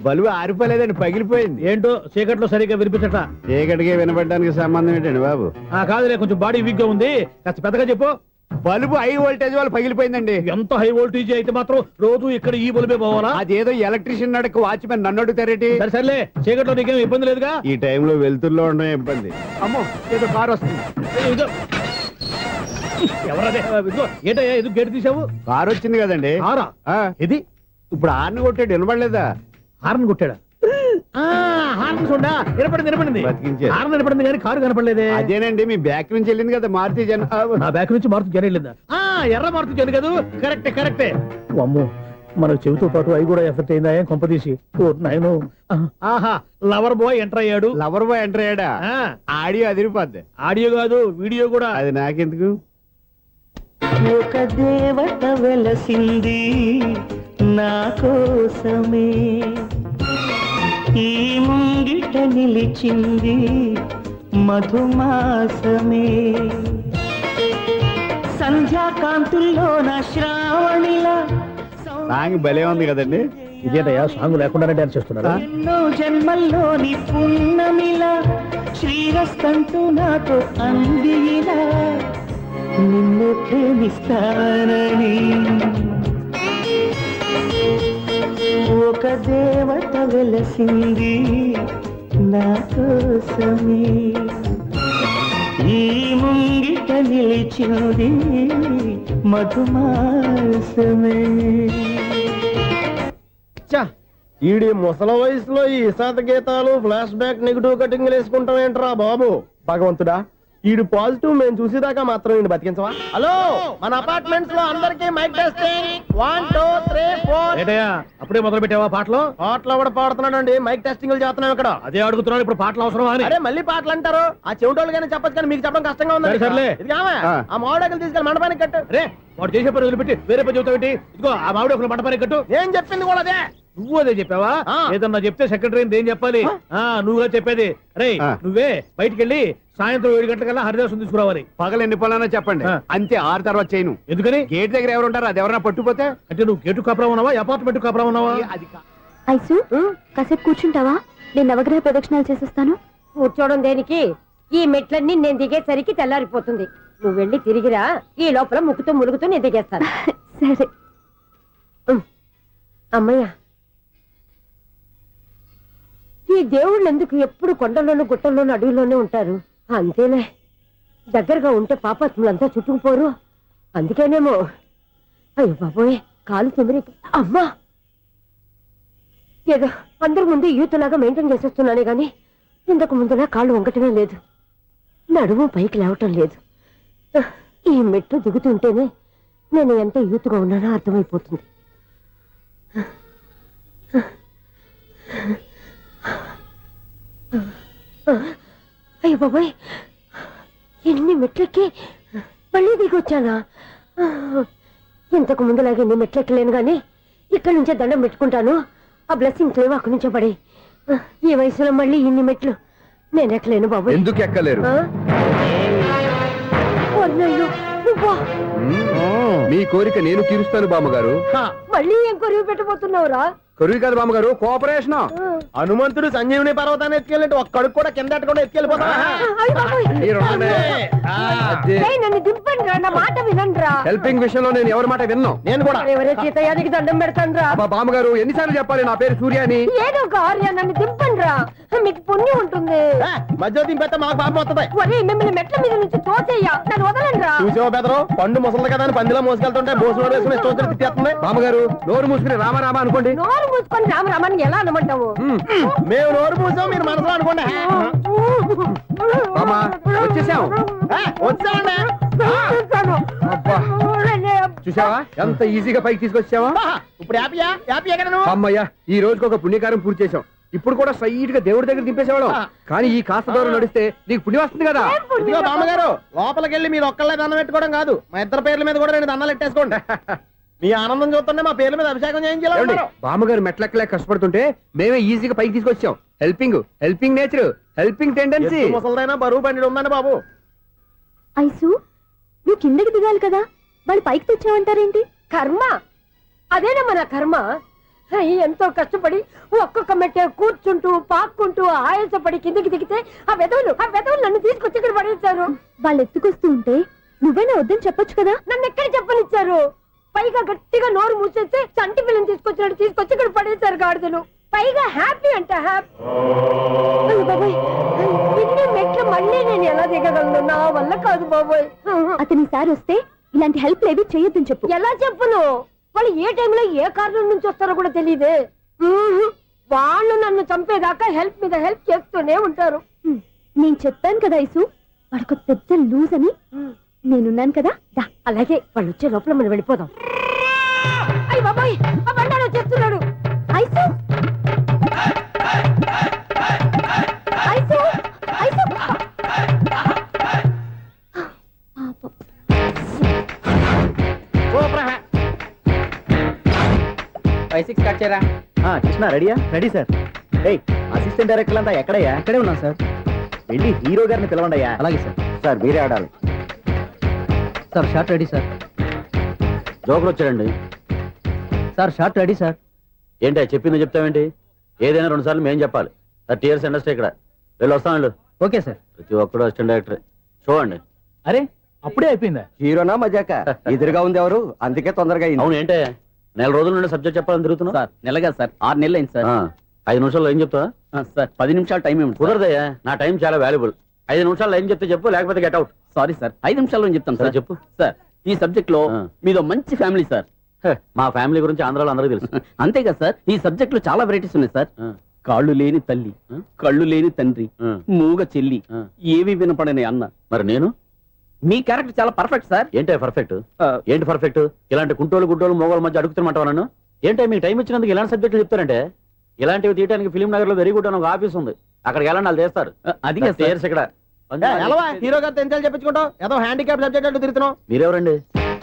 బలుబు ఆరిపోలేదండి, పగిలిపోయింది. ఏంటో చీకట్లో సరిగ్గా వినిపించట. చీకటికి వినపడడానికి సంబంధం ఏంటండి బాబు? కాదులే, కొంచెం బాడీ వీక్ గా ఉంది, కాస్త పెద్దగా చెప్పు. బల్బు హై వోల్టేజ్ వాళ్ళు పగిలిపోయిందండి. ఎంత హై వోల్టేజ్ అయితే మాత్రం రోజు ఇక్కడ ఈ బల్బే పోవాలా? అదేదో ఎలక్ట్రీషియన్ అడగ వాచ్మెన్ నన్ను అడుగుతారేటి? సరే సర్లే, చీకట్లో నీకేం ఇబ్బంది లేదుగా? ఈ టైంలో వెళ్తుల్లో ఉండడం ఇబ్బంది. అమ్మో, ఏదో కారు వస్తుంది. ఇదో. ఎవరదే? ఇదిగో, ఏంటయ్యా ఎందుకు గేట్ తీసావు? కారు వచ్చింది కదండి. కారా? ఆ, ఇది ఇప్పుడు ఆర్ని కొట్టాడు, వినపడలేదా? హార్న్ కొట్టాడా? హార్న్ చూడా వినపడింది. బతికించారు. హార్న్ వినపడింది కానీ కారు కనపడలేదే. అదేనండి, మీ బ్యాక్ నుంచి వెళ్ళింది కదా మారుతి జన. నా బ్యాక్ నుంచి మారుతు జన వెళ్ళిందా? ఎర్ర మారుతు జన కదా. కరెక్టే. అమ్మో, మన చెవితో పాటు అవి కూడా ఎఫెక్ట్ అయిందా? ఏం కొంపదీసి. నాయను. ఆహా, లవర్ బాయ్ ఎంటర్ అయ్యాడు. లవర్ బాయ్ ఎంటర్ అయ్యాడా? ఆడియో అదిరిపోద్ది. ఆడియో కాదు, వీడియో కూడా. అది నాకెందుకు? ఒక దేవత వెలసింది నా కోసమే, ఈ ముంగిట నిలిచింది మధుమాసమే, సంధ్యాకాంతుల్లో నా శ్రావణిలా సాంగ్ భలే ఉంది కదండి. ఇదేటయ్యా సాంగ్ లేకుండానే డాన్స్ చేస్తున్నారా? ఎన్నో జన్మల్లోని పున్నమిలా శ్రీరస్తంతు నాతో అందిలా నిన్ను ప్రేమిస్తానని, ఒక దేవత వెలసింది నా కోసమే, ఈ ముంగిట నిలిచింది మధుమాసమే. ఈడి ముసల వయసులో ఈ ఇసాత గీతాలు ఫ్లాష్ బ్యాక్ నెగిటివ్ కటింగ్ వేసుకుంటాం ఏంట్రా బాబు? భగవంతుడా, ఈడు పాజిటివ్ మేము చూసేదాకా మాత్రం ఈయన బతికించవా? హలో, మన అపార్ట్మెంట్స్ లో అందరికీ మైక్ టెస్టింగ్ 1 2 3 4. ఏంటయ్యా అప్పుడే మొదలు పెట్టావా పాటలు? పాటలు కూడా పాడుతున్నాడు అండి, మైక్ టెస్టింగ్ చేస్తున్నాం ఇక్కడ. అదే అడుగుతున్నాను, ఇప్పుడు పాటలు అవసరమా అని. అరే మళ్ళీ పాటలు అంటారు, ఆ చెవిటోళ్ళు కానీ చెప్పచ్చు కానీ మీకు చెప్పడం కష్టంగా ఉంది. సరే, సర్లే. ఇది ఆమె, ఆ మామిడాకులు తీసుకెళ్ళి మండపానికి కట్టు. రే వాడు చేసే పని వదిలిపెట్టి వేరే పని చెబుతావు ఏంటి? ఇదిగో ఆ మామిడి ఒకరు మంటపానికి కట్టు. నేను చెప్పింది కూడా అదే. నువ్వు అదే చెప్పావా? ఆ. ఏదన్నా చెప్తే సెక్రటరీ ఏం చెప్పాలి? నువ్వుగా చెప్పేది. రే ఆ. నువ్వే బయటికి వెళ్ళి సాయంత్రం 7 గంటలకల్లా హరిదాసం తీసుకురావాలి. పగలు ఎన్ని పనులన్నా చెప్పండి, ఆ. అంతే 6 తర్వాత చేయను. ఎందుకని? గేట్ దగ్గర ఎవరు ఉంటారు, అది ఎవరన్నా పట్టుపోతే అంటే నువ్వు గేటు కాపురం ఉన్నావా, అపార్ట్మెంట్ కాపురం ఉన్నావా? అది ఐసు కాసేపు కూర్చుంటావా? నేను నవగ్రహ ప్రదక్షిణాలు చేసేస్తాను. కూర్చోవడం దేనికి? ఈ మెట్లన్నీ నేను దిగేసరికి తెల్లారిపోతుంది. నువ్వు వెళ్ళి తిరిగిరా, ఈ లోపల ముక్కుతూ ములుగుతూ నేను దిగేస్తాను. సరే. అమ్మయ్య, ఈ దేవుళ్ళు ఎందుకు ఎప్పుడు కొండల్లోనూ గుట్టల్లోనూ అడవిలోనే ఉంటారు? అంతేలే, దగ్గరగా ఉంటే పాపాత్ములంతా చుట్టుకుపోరు. అందుకేనేమో. అయ్యో బాబోయ్, కాలు చెమిరి. అమ్మా, ఏదో అందరి ముందు యూత్లాగా మెయింటైన్ చేసేస్తున్నానే గాని ఇంతకు ముందులా కాళ్ళు వంకటమే లేదు, నడుము పైకి లేవటం లేదు. ఈ మెట్లు దిగుతుంటేనే నేను ఎంత యూత్గా ఉన్నానో అర్థమైపోతుంది. అయ్యో బాబాయ్, ఎన్ని మెట్లెక్కి మళ్ళీ దిగొచ్చానా? ఇంతకు ముందులాగే ఎన్ని మెట్లెక్కలేను గాని ఇక్కడి నుంచే దండం పెట్టుకుంటాను. ఆ బ్లెస్సింగ్ లేవు అక్కడి నుంచే పడే. ఈ వయసులో మళ్ళీ ఇన్ని మెట్లు నేను ఎక్కలేను బాబు. ఎందుకు ఎక్కలేరు? మీ కోరిక నేను తీరుస్తాను బామ్మగారు. మళ్ళీ ఏం కొరివి పెట్టబోతున్నావురా? కొరివి కాదు బామ్మగారు, కోఆపరేషన్. హనుమంతుడు సంజీవుని పర్వతాన్ని ఎత్తుకెళ్ళి ఒక్కడికి కూడా కింద ఎట్టకుండా ఎత్తుకెళ్ళిపోతా. నన్ను దింపండి రా, నా మాట వినండి రా. హెల్పింగ్ విషయంలో నేను ఎవరి మాట విన్నాను. నేను కూడా. ఎవరే సీతయ్యానికి దండం పెడతాను రా. అబ్బా బామ్మగారు, ఎన్నిసార్లు చెప్పాలి నా పేరు సూర్య అని? ఏదో ఒక ఆర్య, నన్ను దింపండి రా, మీకు పుణ్యం ఉంటుంది. మధ్య దింపేస్తే మాకు పాపం వస్తుంది. ఒరే, మిమ్మల్ని మెట్ల మీద నుంచి తోసేయ్యా, నన్ను వదలండి రా. చూసావా బెదరు, పండు ముసలి కదా అని పందిలో మోసుకెళ్తుంటే భోజనం వేసుకుని ఇష్టం వచ్చి తిట్టేస్తుంది. బామ్మగారు నోరు మూసుకుని రామారామా అనుకోండి. నోరు మూసుకొని రామరామాన్ని ఎలా అనమంటావు? మేము నోరు మూసాం, మీరు మనసులో అనుకోండి. బామ్మా, వచ్చేసాం. వచ్చామండి. అబ్బా, చూసావా ఎంత ఈజీగా పైకి తీసుకొచ్చావా? ఇప్పుడు హ్యాపీయా? హ్యాపీయా కదా నువ్వు? అమ్మయ్యా, ఈ రోజుకి ఒక పుణ్యకారం పూర్తి చేసాం. ఇప్పుడు కూడా స్ట్రైట్ గా దేవుడి దగ్గర దింపేసేవాళ్ళం. కానీ ఈ కాస్త దూరం నడిస్తే నీకు పుణ్యం వస్తుంది కదా. ఇదిగో బామ్మగారు, లోపలికి వెళ్ళి మీరు ఒక్కళ్ళే దండం పెట్టుకోవడం కాదు, మా ఇద్దరు పేర్ల మీద కూడా 2 దండాలు పెట్టేసుకోండి. మీ ఆనందం చూస్తుంటే మా పేర్ల మీద అభిషేకం చేయించాలి. బామ్మగారు మెట్లెక్కలే కష్టపడుతుంటే మేమే ఈజీగా పైకి తీసుకొచ్చాం. Helping nature, helping tendency. ముసలిదైనా బరువు బండి ఉందండి బాబు. ఐసు నువ్వు కిందకి దిగాలి కదా, వాళ్ళు పైకి తెచ్చావంటారేంటి? కర్మ, అదేనమ్మా నా కర్మ. ఎంతో కష్టపడి ఒక్కొక్క మెట్ట కూర్చుంటూ పాక్కుంటూ ఆయాసపడి కిందకి దిగితే ఆ వెధవులు నన్ను తీసుకొచ్చి ఇక్కడ పడేశారు. వాళ్ళు ఎత్తుకొస్తూ ఉంటే నువ్వైనా వద్దని చెప్పొచ్చు కదా. నన్ను ఎక్కడ చెప్పనిచ్చారు? పైగా గట్టిగా నోరు మూసేస్తే చంటి పిల్లని తీసుకొచ్చినట్టు తీసుకొచ్చి ఇక్కడ పడేశారు గాడిదలు. పైగా హ్యాపీ అంట హ్యాపీ. బాబాయ్, ఇన్ని మెట్లు మళ్ళీ నేను ఎలా దిగగలను? నా వల్ల కాదు బాబాయ్. అతని సార్ వస్తే ఇలాంటి హెల్ప్ లేవి చేయొద్దని చెప్పు. ఎలా చెప్పును? వాళ్ళు ఏ టైంలో ఏ కారణం నుంచి వస్తారో కూడా తెలియదే. వాళ్ళు నన్ను చంపేదాకా హెల్ప్ మీద హెల్ప్ చేస్తూనే ఉంటారు. నేను చెప్పాను కదా ఐసు, వాడికి పెద్ద లూజ్ అని. నేనున్నాను కదా, దా. అలాగే, వాళ్ళు వచ్చే లోపల మనం వెళ్ళిపోదాం. అయ్య బాబాయ్, ఆ బండారు వచ్చేస్తున్నాడు. ఐసు ఐసు ఐసు కృష్ణ రెడీయా? Ready sir. ఏయ్, అసిస్టెంట్ డైరెక్టర్ అంతా ఎక్కడయ్యా? ఇక్కడే ఉన్నాం సార్. వెళ్ళి హీరో గారిని పిలవండి అయ్యా. అలాగే సార్. సార్ మీరే ఆడాలి సార్. Short ready sir. జోకులు వచ్చాడండి సార్. Short ready sir. ఏంటి చెప్పింది చెప్తావేంటి? ఏదైనా 2 సార్లు మేము చెప్పాలి. 30 years ఇండస్ట్రీ ఇక్కడ. వెళ్ళి వస్తాం వెళ్ళు. Okay sir. ప్రతి ఒక్కడు అసిస్టెంట్ డైరెక్టర్. చూడండి. అరే అప్పుడే అయిపోయిందా? హీరోనా మజాక? ఎదురుగా ఉంది ఎవరు, అందుకే తొందరగా అవును, ఏంటే 4 రోజుల నుండి సబ్జెక్ట్ చెప్పాలని తిరుగుతున్నావు? సార్ నెలగా సార్, 6 నెలలు అయింది సార్. 5 నిమిషాల్లో ఏం చెప్తావా? సార్ 10 నిమిషాలు టైం ఏమి కుదరదయ్యా, నా టైం చాలా వాల్యుబుల్. 5 నిమిషాల్లో ఏం చెప్తే చెప్పు, లేకపోతే గెట్ అవుట్. సారీ సార్, 5 నిమిషాల్లో చెప్తాను సార్. చెప్పు సార్, ఈ సబ్జెక్ట్ లో మీదో మంచి ఫ్యామిలీ సార్. మా ఫ్యామిలీ గురించి ఆంధ్రాలో అందరికీ తెలుసు. అంతేగా సార్, ఈ సబ్జెక్ట్ లో చాలా వెరైటీస్ ఉన్నాయి సార్. కాళ్ళు లేని తల్లి, కళ్ళు లేని తండ్రి, మూగ చెల్లి, ఏవి వినపడని అన్న. మరి నేను మీ క్యారెక్టర్ చాలా పర్ఫెక్ట్ సార్. ఏంటే పర్ఫెక్ట్? ఏంటి పర్ఫెక్ట్? ఇలాంటి కుంటోలు గుడ్డోలు మోగోల మధ్య అడుగుతున్నమాట నన్ను. ఏంటంటే మీకు టైం ఇచ్చినందుకు ఇలాంటి సబ్జెక్టులు చెప్తారంటే, ఇలాంటివి తీయడానికి ఫిలిం నగర్ లో వెరీ గుడ్ అని ఒక ఆఫీస్ ఉంది, అక్కడికి వెళ్ళండి వాళ్ళు చేస్తారు. అది ఇక్కడ హీరో గారితో ఎంత చెప్పించుకుంటావు? ఏదో హ్యాండిక్యాప్ సబ్జెక్ట్ అంటూ తిరుగుతున్నావు. మీరెవరండి?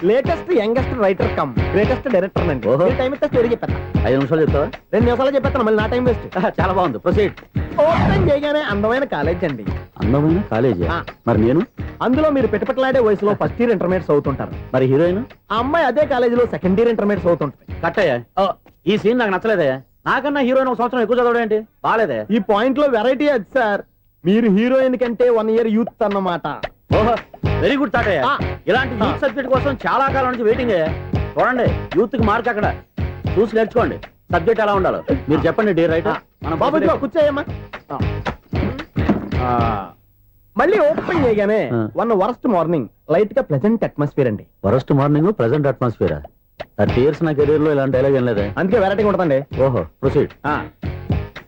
Latest youngest writer cum greatest director అండి. ఓహో. టైం ఇస్తే స్టోరీ చెప్పేస్తా. 5 నిమిషాలు చెప్తావా? 2 నిమిషాలు చెప్పేస్తాను, మళ్ళీ నా టైం వేస్ట్. చాలా బాగుంది, ప్రొసీడ్. ఓపెన్ చేయగానే అందమైన కాలేజ్ అండి. అందమైన కాలేజీ. ఆ. మరి నేను? అందులో మీరు పెట్టుపట్లాడే వయసులో ఫస్ట్ ఇయర్ ఇంటర్మీడియట్స్ అవుతుంటారు. మరి హీరోయిన్? ఆ అమ్మాయి అదే కాలేజీలో సెకండ్ ఇయర్ ఇంటర్మీడియట్స్ అవుతుంటుంది. కట్టయ్యా, ఈ సీన్ నాకు నచ్చలేదే. నాకన్నా హీరోయిన్ ఒక సంవత్సరం ఎక్కువ చదవడం ఏంటి? బాలేదే. ఈ పాయింట్ లో వెరైటీ అది సార్. మీరు హీరోయిన్ కంటే 1 ఇయర్ యూత్ అన్నమాట. ఓహో, వెరీ గుడ్ తాటయ్య. ఆ. ఇలాంటి యూత్ సబ్జెక్ట్ కోసం చాలా కాలం నుంచి వెయిటింగ్. చూడండి, యూత్ కి మార్క్ అక్కడ చూసి నేర్చుకోండి. సబ్జెక్ట్ ఎలా ఉండాలో మీరు చెప్పండి. డే రైట్ బాబు ఇదిగో కూర్చోయమ్మా. మళ్ళీ ఓపెన్ చేయగానే ఆ. 1 వరస్ట్ మార్నింగ్ లైట్ గా ప్లెజెంట్ అట్మాస్ఫియర్ అండి. First morning present atmosphere. 30 years నా కెరీర్ లో ఇలాంటి డైలాగ్ ఏం లేదే. అందుకే వెరైటీ ఉంటుందండి. ఓహో, ప్రొసీడ్.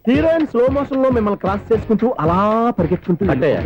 హీరోయిన్ స్లో మోషన్ లో మిమ్మల్ని క్రాస్ చేసుకుంటూ అలా పరిగెత్తుకుంటూ కట్టయ్య,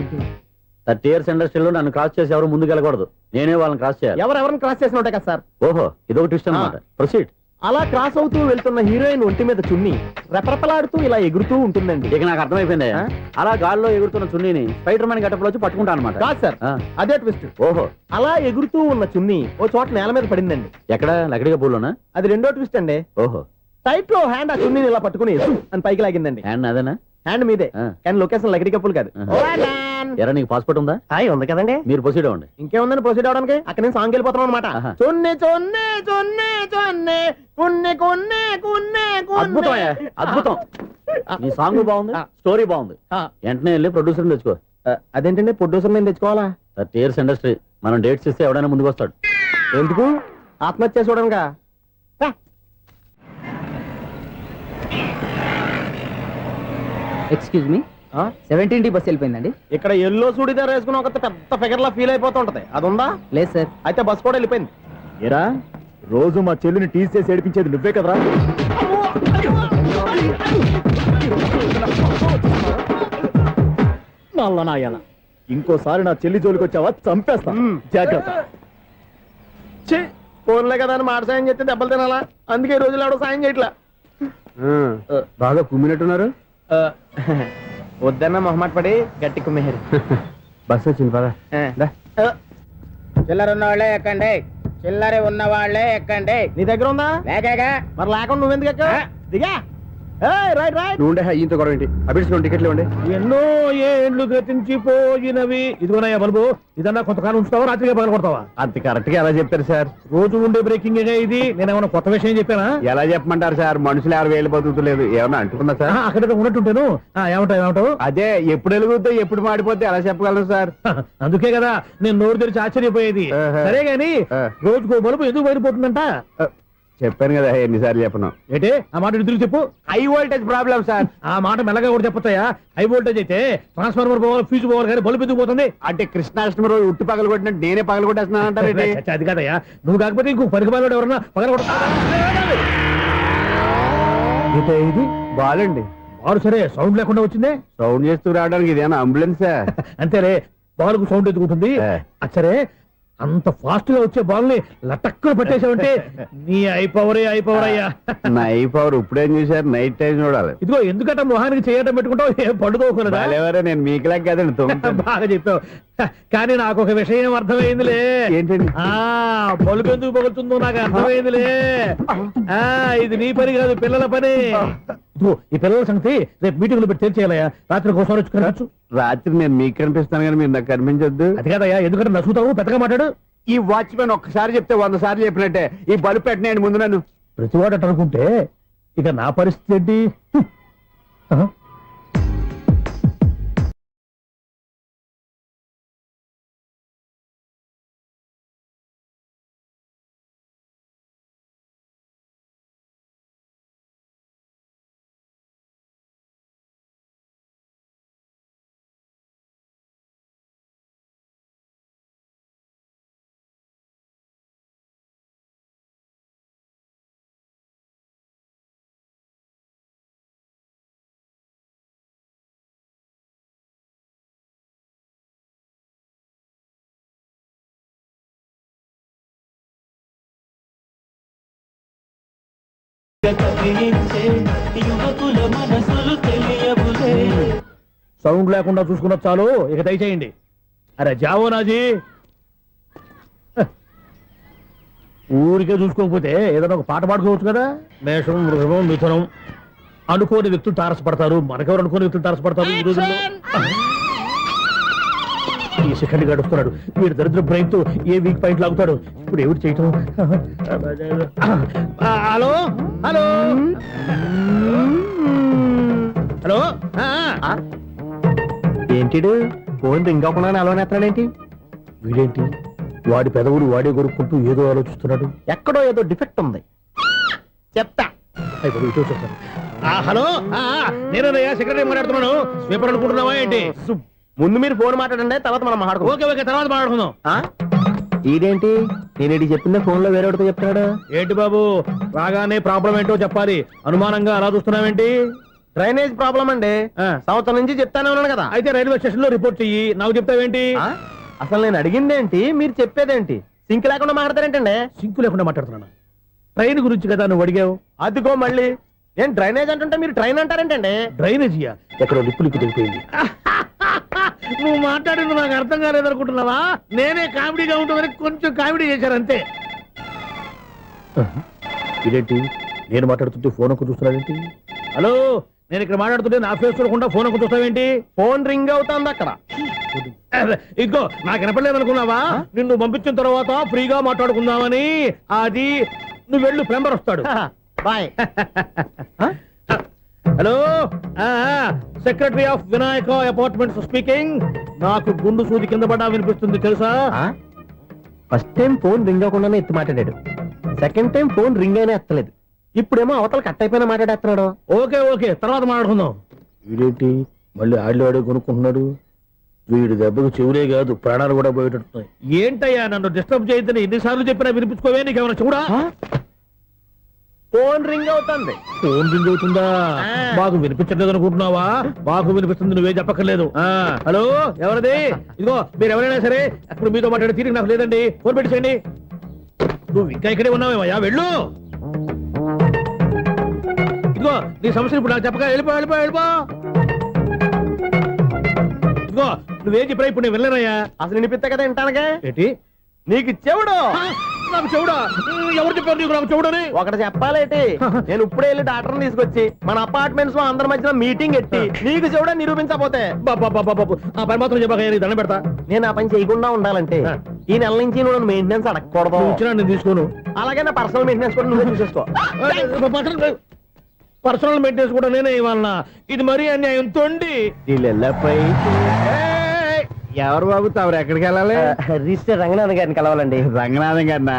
30 years ఇండస్ట్రీలో నన్ను క్రాస్ చేసి ఎవరు ముందుకు వెళ్ళకూడదు, నేనే వాళ్ళని క్రాస్ చేయాలి. ఎవరెవరిని క్రాస్ చేసిన ఉంటాయి కదా సార్. ఓహో, ఇదొక ట్విస్ట్ అన్నమాట. ప్రొసీడ్. అలా క్రాస్ అవుతూ వెళ్తున్న హీరోయిన్ ఒంటి మీద చున్ని రెపరెపలాడుతూ ఇలా ఎగురుతూ ఉంటుందండి. ఇక నాకు అర్థమైపోయింది. ఆ? అలా గాల్లో ఎగురుతున్న చున్నీని స్పైడర్ మ్యాన్ గట్టపులో వచ్చి పట్టుకుంటాను అనమాట. కాదు సార్, ఆ. అదే ట్విస్ట్. ఓహో, అలా ఎగురుతూ ఉన్న చున్ని ఓ చోట నేల మీద పడిందండి. ఎక్కడ? లకడిగా పూలోనా? అది రెండో ట్విస్ట్ అండి. ఓహో, టైట్ లో హ్యాండ్ ఆ చున్నీని ఇలా పట్టుకుని అని పైకి లాగిందండి. హ్యాండ్ అదేనా? హ్యాండ్ మీదే, ఆ. కానీ లొకేషన్ లకడి కప్పులు కాదు. ఎరా, నీకు పాస్పోర్ట్ ఉందా? హాయ్ ఉంది కదండి. మీరు ప్రొసీడ్ అవ్వండి. ఇంకేముందని ప్రొసీడ్ అవడానికి? అక్కడ నేను సాంగ్ వెళ్ళిపోతాను అనమాట. ఆహా. చొన్నే చొన్నే చొన్నే చొన్నే కున్నే కొన్నే కున్నే అద్భుతం అయ్యా, అద్భుతం. నీ సాంగ్ బాగుంది, స్టోరీ బాగుంది. వెంటనే వెళ్ళి ప్రొడ్యూసర్ తెచ్చుకో. అదేంటండి ప్రొడ్యూసర్ నేను తెచ్చుకోవాలా? 30 years ఇండస్ట్రీ, మనం డేట్స్ ఇస్తే ఎవడైనా ముందుకు వస్తాడు. ఎందుకు? ఆత్మహత్య చూడనుగా. Excuse me, 17D bus వెళ్ళిపోయిందండి. ఇక్కడ ఎల్లో చూడిదార్ వేసుకుని ఒక పెద్ద ఫిగర్ లా ఫీల్ అయిపోతూ ఉంటది, అది ఉందా? లేదు సార్. అయితే బస్ కూడా వెళ్ళిపోయింది. ఏరా, రోజు మా చెల్లిని టీస్ చేసి ఏడిపించేది నువ్వే కదరా? నల్ల నాయాల, ఇంకోసారి నా చెల్లి జోలికి వచ్చావా చంపేస్తా. జాగ్రత్త. ఫోన్లే కదా అని మాట సాయం చేస్తే దెబ్బలు తినాలా? అందుకే ఈ రోజులు ఎవడో సాయం చేయట్లా. బాగా కుమ్మినట్టున్నారు. వద్దన్న మొహమాట పడి గట్టి కుమ్మేహారు. బస్ వచ్చింది పదా. చిల్లర ఉన్న వాళ్ళే ఎక్కండి, చిల్లర ఉన్న వాళ్ళే ఎక్కండి. నీ దగ్గర ఉందా? లేకగా మరి లేకుండా నువ్వెందుకు ఎక్క? దిగా. Right right. నువ్వు ఈయంతో గొడవ ఏంటి? అభిడ్స్ టికెట్లు ఇవ్వండి. ఎన్నో ఏండ్లు గతించిపోయినవి. ఇదిగోనయ్యా బల్బు, ఇదన్నా కొంతకాలం ఉంచుతావా, రాత్రిగా పగల కొడతావా? అంత కరెక్ట్ గా ఎలా చెప్తారు సార్? రోజు ఉండే బ్రేకింగ్ ఇది. నేను ఏమైనా కొత్త విషయం చెప్పానా? ఎలా చెప్పమంటారు సార్? మనుషులు 60,000 బతుకుతలేదు, ఏమన్నా అంటున్నా సార్? అక్కడ ఉన్నట్టుంటాను. ఏమంటావు? అదే, ఎప్పుడు వెలుగుద్దో ఎప్పుడు మాడిపోతే ఎలా చెప్పగలను సార్? అందుకే కదా నేను నోరు తెరిచి ఆశ్చర్యపోయేది. ఆహా. సరే గాని ఆ. రోజుకో బలుపు ఎందుకు బయటపోతుందంట? చెప్పాను కదా ఎన్నిసార్లు చెప్పను. ఏంటే ఆ మాట ఎదురు చెప్పు. High voltage problem sir. ఆ మాట మెల్లగా కూడా చెప్పొచ్చాయా? హై వోల్టేజ్ అయితే ట్రాన్స్ఫార్మర్ పోవాలి, ఫ్యూజ్ పోవాలి, కానీ బల్బు ఎందుకు పోతుంది? అంటే కృష్ణాష్టమి రోజు ఉట్టి పగలు కొట్టినట్టు నేనే పగలు కొట్టేస్తున్నానంటారు. చచ్చా, అది కాదయ్యా. నువ్వు కాకపోతే ఇంకో పరిగణలో ఎవరన్నా పగల ఇది బాలండి. వారు సరే సౌండ్ లేకుండా వచ్చిందే. సౌండ్ చేస్తూ రావడానికి ఇదేనా అంబులెన్సా? అంతేలే, బాల్కు సౌండ్ ఎదుగుతుంది. సరే, అంత ఫాస్ట్ గా వచ్చే బాల్ ని లటక్కున పట్టేసావంటే నీ ఐపవర్ అయ్యా. నైట్ పవర్ ఇప్పుడేం చూసారు? నైట్ టైం చూడాలి. ఇదిగో ఎందుకంటే మొహానికి చేయటం పెట్టుకుంటావు, ఏం పడుకోకూడదా? ఎవరే, నేను మీకులాగా కదండి తొమ్మిది. బాగా చెప్పావు. కానీ నాకు ఒక విషయం అర్థమైందిలే. ఏంటండి? బలుపు ఎందుకు పగులుతుందో నాకు అర్థమైందిలే. ఇది నీ పని కాదు, పిల్లల పని. ఇదిగో ఈ పిల్లల సంగతి రేపు మీటింగ్ లో పెట్టి తెలిసేయాలయ్యా. రాత్రి కోసం వచ్చుకోవచ్చు. రాత్రి నేను మీకు కనిపిస్తాను కానీ మీరు నాకు కనిపించొద్దు. అది కాదయ్యా, ఎందుకంటే నసుగుతావు, పెద్దగా మాట్లాడు. ఈ వాచ్మెన్ ఒక్కసారి చెప్తే 100 సార్లు చెప్పినట్టే. ఈ బల్బు పెట్టినాయండి ముందు నన్ను. ప్రతివాడు అనుకుంటే ఇక నా పరిస్థితి ఏంటి? కదిలించే యువకుల మనసులు తెలియవులే. సౌండ్ లేకుండా చూసుకున్న చాలు, ఇక దయచేయండి. అరే జావో నాజీ, ఊరికే చూసుకోకపోతే ఏదైనా ఒక పాట పాడుకోవచ్చు కదా. మేషం, వృషభం, మిథునం అనుకోని వ్యక్తులు తారసపడతారు. మనకెవరు అనుకోని వ్యక్తులు తారసపడతారు ఈ రోజుల్లో? ఈ సెకండ్ గడుస్తున్నాడు. వీడు దరిద్ర బ్రెయిన్ తో ఏ వీక్ పాయింట్ లాగుతాడు. ఇప్పుడు ఎవరు చేయటం? Hello hello hello. ఏంటిడు ఫోన్ రింగ్ అవ్వకుండా అలవనేస్తాడేంటి? వీడేంటి వాడి పెదవులు వాడే కొరుక్కుంటూ ఏదో ఆలోచిస్తున్నాడు. ఎక్కడో ఏదో డిఫెక్ట్ ఉంది, చెప్తా. అయిపోయి ఇటు వచ్చేస్తాను. హలో, నేనయ్యా సెక్రటరీ మాట్లాడుతున్నాను. స్వీపర్ అనుకుంటున్నావా ఏంటి? ముందు మీరు ఫోన్ మాట్లాడండి, తర్వాత మనం మాట్లాడుకో. ఓకే ఓకే, తర్వాత మాట్లాడుకుందాం. ఇదేంటి నేను చెప్పిందే ఫోన్ లో వేరే చెప్తున్నాడు? ఏంటి బాబు, రాగానే ప్రాబ్లం ఏంటో చెప్పాలి. అనుమానంగా అలా చూస్తున్నావేంటి? డ్రైనేజ్ ప్రాబ్లం అండి. సంవత్సరం నుంచి చెప్తానే ఉన్నాను కదా. అయితే రైల్వే స్టేషన్ లో రిపోర్ట్ చెయ్యి, నాకు చెప్తావేంటి? అసలు నేను అడిగిందేంటి, మీరు చెప్పేదేంటి? సింక్ లేకుండా మాట్లాడతారేంటండి? సింకు లేకుండా మాట్లాడుతున్నాను. ట్రైన్ గురించి కదా నువ్వు అడిగావు. అదిగో మళ్ళీ నేను డ్రైనేజ్ అంటుంటే మీరు ట్రైన్ అంటారేంటండి? డ్రైనేజీయా? ఎక్కడో లిప్పు తెలిపోయింది. నువ్వు మాట్లాడింది నాకు అర్థం కాలేదనుకుంటున్నావా? నేనే కామెడీగా ఉంటుందని కొంచెం కామెడీ చేశారంతే. ఇదేంటి నేను మాట్లాడుతుంటే ఫోన్ ఒక్క చూస్తున్నావేంటి? హలో, నేను ఇక్కడ మాట్లాడుతుంటే నా ఫేస్ చూడకుండా ఫోన్ ఒక్క చూస్తావేంటి? ఫోన్ రింగ్ అవుతుంది అక్కడ. ఇంకో నాకు వినపడలేదు అనుకున్నావా? నిన్ను పంపించిన తర్వాత ఫ్రీగా మాట్లాడుకుందామని. అది నువ్వు వెళ్ళు, ప్లంబర్ వస్తాడు. Bye. Hello, secretary of Vinayaka apartments speaking. నాకు గుండు సూది కింద పడ్డా వినిపిస్తుంది తెలుసా? ఫస్ట్ టైం ఫోన్ రింగ్ అవ్వకుండానే ఎత్తి మాట్లాడాడు. సెకండ్ టైం ఫోన్ రింగ్ అయినా ఎత్తలేదు. ఇప్పుడేమో అవతల కట్ అయిపోయినా మాట్లాడేస్తున్నాడు. ఓకే ఓకే, తర్వాత మాట్లాడుకుందాం. వీడేంటి మళ్ళీ ఆడిలో కొనుక్కుంటున్నాడు? వీడి దెబ్బకు చెవులే కాదు, ప్రాణాలు కూడా పోయేటట్టున్నాయి. ఏంటయ్యా నన్ను డిస్టర్బ్ చేయొద్దని ఎన్నిసార్లు చెప్పినా వినిపించుకోవే? నీకేమైనా చూడా? ఫోన్ రింగ్ అవుతుంది. ఫోన్ రింగ్ అవుతుందా? మాకు వినిపించట్లేదు అనుకుంటున్నావా? మాకు వినిపిస్తుంది, నువ్వే చెప్పక్కర్లేదు. హలో, ఎవరిది? ఇదిగో మీరు ఎవరైనా సరే ఇప్పుడు మీతో మాట్లాడే తీరిక నాకు లేదండి. ఫోన్ పెట్టేసేయండి. నువ్వు ఇంకా ఇక్కడే ఉన్నావేమయ్యా, వెళ్ళు. ఇదిగో నీ సమస్య ఇప్పుడు నాకు చెప్పగా వెళ్ళిపో వెళ్ళిపో వెళ్ళిపో. ఇదిగో నువ్వేం చెప్పరా ఇప్పుడు నేను వెళ్ళానయ్యా. అసలు వినిపిస్తా కదా వింటానగా. ఏంటి నీకు చెవుడు? నాకు చెవుడా? ఎవరు చెప్పారు నీకు నాకు చెవుడని? ఒకటి చెప్పాలేటి, నేను ఇప్పుడే వెళ్ళి డాక్టర్ని తీసుకొచ్చి మన అపార్ట్మెంట్స్ లో అందరి మధ్యన మీటింగ్ ఎట్టి నీకు చెవుడని నిరూపించకపోతే బాబు ఆ పని మాత్రం చెప్పగా దండం పెడతా. నేను ఆ పని చేయకుండా ఉండాలంటే ఈ నెల నుంచి నువ్వు మెయింటెనెన్స్ అడగకూడదు. ఇచ్చినా నేను తీసుకోను. అలాగే నా పర్సనల్ మెయింటెనెన్స్ కూడా నువ్వే చూసేసుకో. పర్సనల్ మెయింటెనెన్స్ కూడా నేనే ఇవ్వాలన్నా? ఇది మరీ అన్యాయం తొండి. ఎవరు బాబు తమరు ఎక్కడికి వెళ్ళాలి? రిజిస్టర్ రంగనాథ్ గారిని కలవాలండి. రంగనాథం గారినా?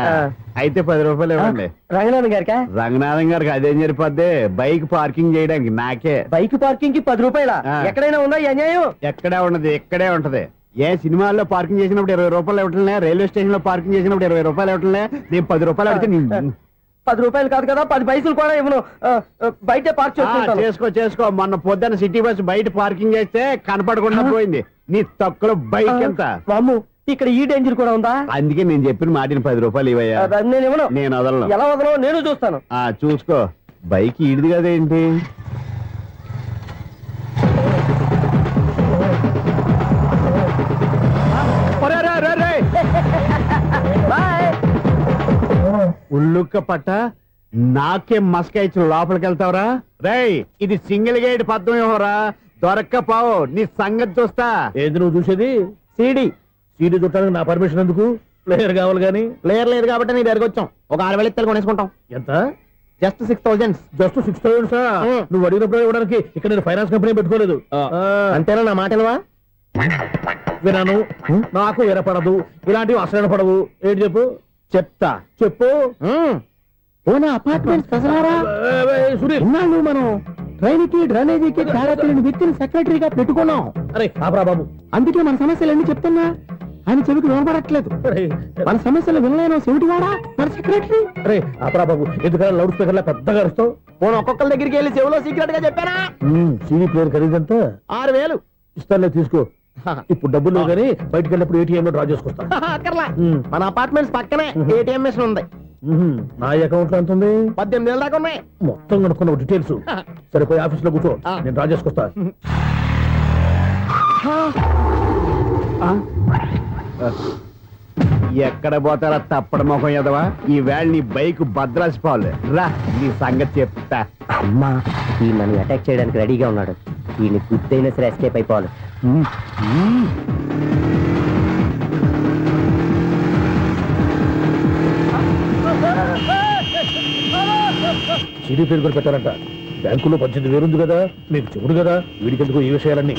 అయితే 10 రూపాయలు ఇవ్వండి. రంగనాథ్ గారికా? రంగనాథం గారికి అదేం సరిపోద్ది, బైక్ పార్కింగ్ చేయడానికి నాకే. బైక్ పార్కింగ్ కి 10 రూపాయల? ఎక్కడైనా ఉందా ఈ అన్యాయం? ఎక్కడే ఉండదు, ఇక్కడే ఉంటది. ఏ సినిమాల్లో పార్కింగ్ చేసినప్పుడు 20 రూపాయలు ఇవ్వట్లే, రైల్వే స్టేషన్ లో పార్కింగ్ చేసినప్పుడు 20 రూపాయలు ఇవ్వట్లే. నేను 10 రూపాయలు అడిగితే 10 రూపాయలు కాదు కదా, 10 పైసలు కూడా ఇవ్వను. బయట పార్క్ చేసుకో. మొన్న పొద్దున్న సిటీ బస్ బయట పార్కింగ్ చేస్తే కనపడకుండా పోయింది. నీ తక్కువ బైక్ ఎంత? మాము ఇక్కడ ఈ డేంజర్ కూడా ఉందా? అందుకే నేను చెప్పిన మాటిని 10 రూపాయలు ఇవ్వయ్యా. నేను ఇవ్వను. నేను వదలను. ఎలా వదలో నేను చూస్తాను. చూసుకో. బైక్ ఈడిది కదేంటి? ఉల్లుక్క పట్ట నాకే మస్క ఇచ్చిన లోపలికి వెళ్తావరా? రేయ్, ఇది సింగిల్ గేట్ పద్మం ఇవ్వరా, దొరక్కపోవు నీ సంగతి చూస్తా. ఏంది నువ్వు చూసేది? సీడీ చుట్టానికి నా పర్మిషన్ ఎందుకు? ప్లేయర్ కావాలి గానీ. ప్లేయర్ లేదు కాబట్టి నీ దగ్గరకు వచ్చాం. ఒక 6,000 ఇత్తలు కొనేసుకుంటాం. ఎంత? జస్ట్ 6,000. జస్ట్ 6,000? నువ్వు అడిగినప్పుడు ఇవ్వడానికి ఇక్కడ నేను ఫైనాన్స్ కంపెనీ పెట్టుకోలేదు. అంతేనా నా మాటలువా? విన్నాను, నాకు వినపడదు. ఇలాంటివి అసలు వినపడవు. ఏంటి చెప్పు? చెప్తా. చెప్పు. అపార్ట్మెంట్ సునీల్, మనం ట్రైన్ కి డ్రైనేజీకి తేడా తెలియని వ్యక్తిని సెక్రటరీగా పెట్టుకున్నాం. అరే ఆపరా బాబు, అందుకే మన సమస్యలన్నీ చెప్తున్నా. ఆయన చెవికి వినపడట్లేదు. మన సమస్యలు వినలేను చెవిటివాడా మన సెక్రటరీ. అరే ఆపరా బాబు, ఎందుకన్నా లౌడ్ స్పీకర్ లా పెద్దగా అరుస్తావు? పోను ఒక్కొక్కరి దగ్గరికి వెళ్ళి చెవిలో సీక్రెట్ గా చెప్పానా? CD player ఖరీదంతా 6,000. ఇస్తానులే, తీసుకో. ఇప్పుడు డబ్బులు లేవు కానీ బయటకు వెళ్ళినప్పుడు ఏటీఎం లో డ్రా చేసుకొస్తా. అక్కర్లా, మన అపార్ట్మెంట్స్ పక్కనే ఏటీఎం మిషన్ ఉంది. నా అకౌంట్ లో ఎంత ఉంది? 18,000 దాకా ఉన్నాయి. మొత్తం కనుక్కున్న డీటెయిల్స్. సరిపోయి ఆఫీస్ లో కూర్చో, నేను డ్రా చేసుకొస్తా. ఎక్కడ పోతారా తప్పడ మొఖం ఎదవా? ఈ వేళ నీ బైక్ భద్రాసిపోవాలి. రా నీ సంగతి చెప్తా. అమ్మా ఈ నన్ను అటాక్ చేయడానికి రెడీగా ఉన్నాడు. ఈయన గుద్దైనా సరే ఎస్కేప్ అయిపోవాలి. సిడీ పేరు కూడా పెట్టారంట. బ్యాంకులో 18,000 ఉంది కదా, మీకు చెబుడు కదా, వీడికెందుకు ఈ విషయాలన్నీ.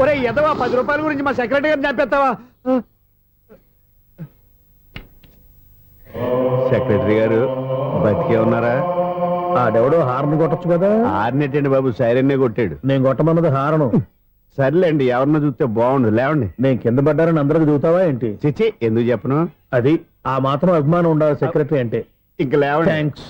ఒరే ఎదవా, 10 రూపాయల గురించి మా సెక్రటరీ గారిని చంపేస్తావా? సెక్రటరీ గారు బతికే ఉన్నారా? ఆడెవడో హార్న్ కొట్టచ్చు కదా. ఆరినట్టండి బాబు, సైరన్నే కొట్టాడు. నేను కొట్టమన్నది హారను. సర్లేండి, ఎవరన్నా చూస్తే బాగుండు. లేవండి. నేను కింద పడ్డారని అందరికి దిగుతావా ఏంటి? చిచ్చి, ఎందుకు చెప్పను? అది ఆ మాత్రం అభిమానం ఉండాలి సెక్రటరీ అంటే. ఇంక లేవండి. థ్యాంక్స్.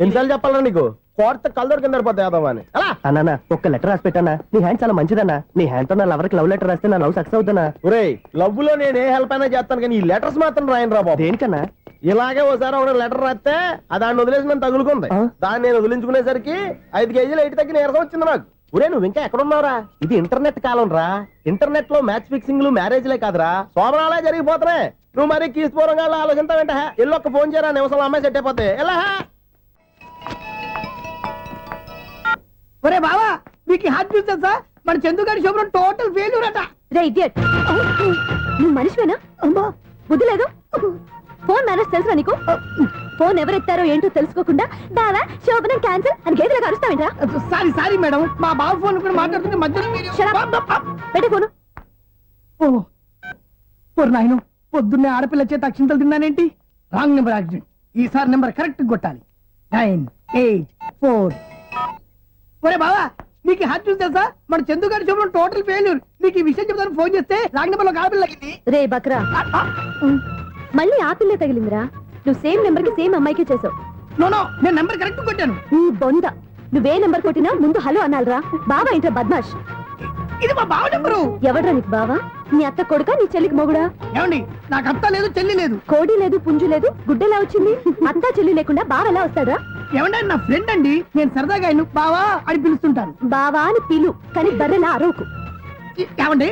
ఎన్నిసార్లు చెప్పాలా నీకు? కోర్త కళ్ళోడు కింద పడిపోతాయి యాదవ్ అని. అన్నా ఒక్క లెటర్ రాసి పెట్టానా? నీ హ్యాండ్ చాలా మంచిదన్నా. నీ హ్యాండ్ తో నా లవర్కి లవ్ లెటర్ రాస్తే నా లవ్ సక్సెస్ అవుతానా? ఒరేయ్, లవ్ లో నేను ఏ హెల్ప్ అయినా చేస్తాను, కానీ ఈ లెటర్స్ మాత్రం రాయను రా బాబు. దేనికన్నా? ఇలాగే ఓసారి ఒక లెటర్ రాస్తే దాన్ని వదిలేసి నన్ను తగులుకుంది. దాన్ని నేను వదిలించుకునేసరికి 5 కేజీలు 8 తగ్గి నీరసం వచ్చింది నాకు. ఒరే, నువ్వు ఇంకా ఎక్కడున్నావురా? ఇది ఇంటర్నెట్ కాలం రా. ఇంటర్నెట్ లో మ్యాచ్ ఫిక్సింగ్లు, మ్యారేజ్లే కాదురా, సోమనాలే జరిగిపోతున్నాయి. నువ్వు మరి కీస్పూరంగా ఆలోచించావేంట? ఎల్లొక్క ఫోన్ చేయరా, నిమిషంలో అమ్మాయి సెట్ అయిపోతాయి. ఎలా? ఒరే బావా, మీకు హార్ట్ న్యూస్ తెలుసా? మన చందుగాడి శుభ్రం టోటల్ ఫెయిల్యూర్ అట. రే ఇడియట్, నువ్వు మనిషివేనా? అమ్మా బుద్ధి లేదు. ఫోన్ మేనేజ్ తెలుసా నీకు? ఫోన్ ఎవరెత్తారో ఏంటో తెలుసుకోకుండా దావా శోభనం క్యాన్సిల్ అని గేదెలకు అరుస్తావేంట్రా? సారీ మేడం, మా బావ ఫోన్ కూడా మాట్లాడుతుంటే మధ్యలో మీరు- పెట్టే ఫోను. ఓ నాయను, పొద్దున్నే ఆడపిల్ల చేత అక్షింతలు తిన్నానేంటి? Wrong number accident. ఈసారి నెంబర్ కరెక్ట్ కొట్టాలి. 984. ఒరే బావా, నీకు హార్ట్ న్యూస్ తెలుసా? మన చందుగాడి శుభ్రం టోటల్ ఫెయిల్యూర్. నీకు ఈ విషయం చెప్తాను ఫోన్ చేస్తే రాంగ్ నెంబర్ లో ఆడపిల్ల తగ్గింది. రే బక్రా, మళ్ళీ ఆ పిల్లే తగిలిందిరా. నువ్వు సేమ్ నెంబర్ కి సేమ్ అమ్మాయికే చేసావు. నో, నేను నెంబర్ కరెక్ట్ కొట్టాను. నీ బొంద, నువ్వే నెంబర్ కొట్టినా ముందు హలో అనాలిరా. బావా ఏంట్రా బద్మాష్? ఇది మా బావ నెంబరు. ఎవడ్రా నీకు బావా? నీ అత్త కొడుకా, నీ చెల్లికి మొగుడా? ఏమండి, నాకు అత్త లేదు, చెల్లి లేదు. కోడి లేదు, పుంజు లేదు, గుడ్డెలా వచ్చింది? అత్త చెల్లి లేకుండా బావ ఎలా వస్తాడా? ఏమండి, నా ఫ్రెండ్ అండి. నేను సరదాగా ఆయన బావా అని పిలుస్తుంటాను. బావా అని పిలు, కానీ బర్రెలా అరవకు. ఏమండి,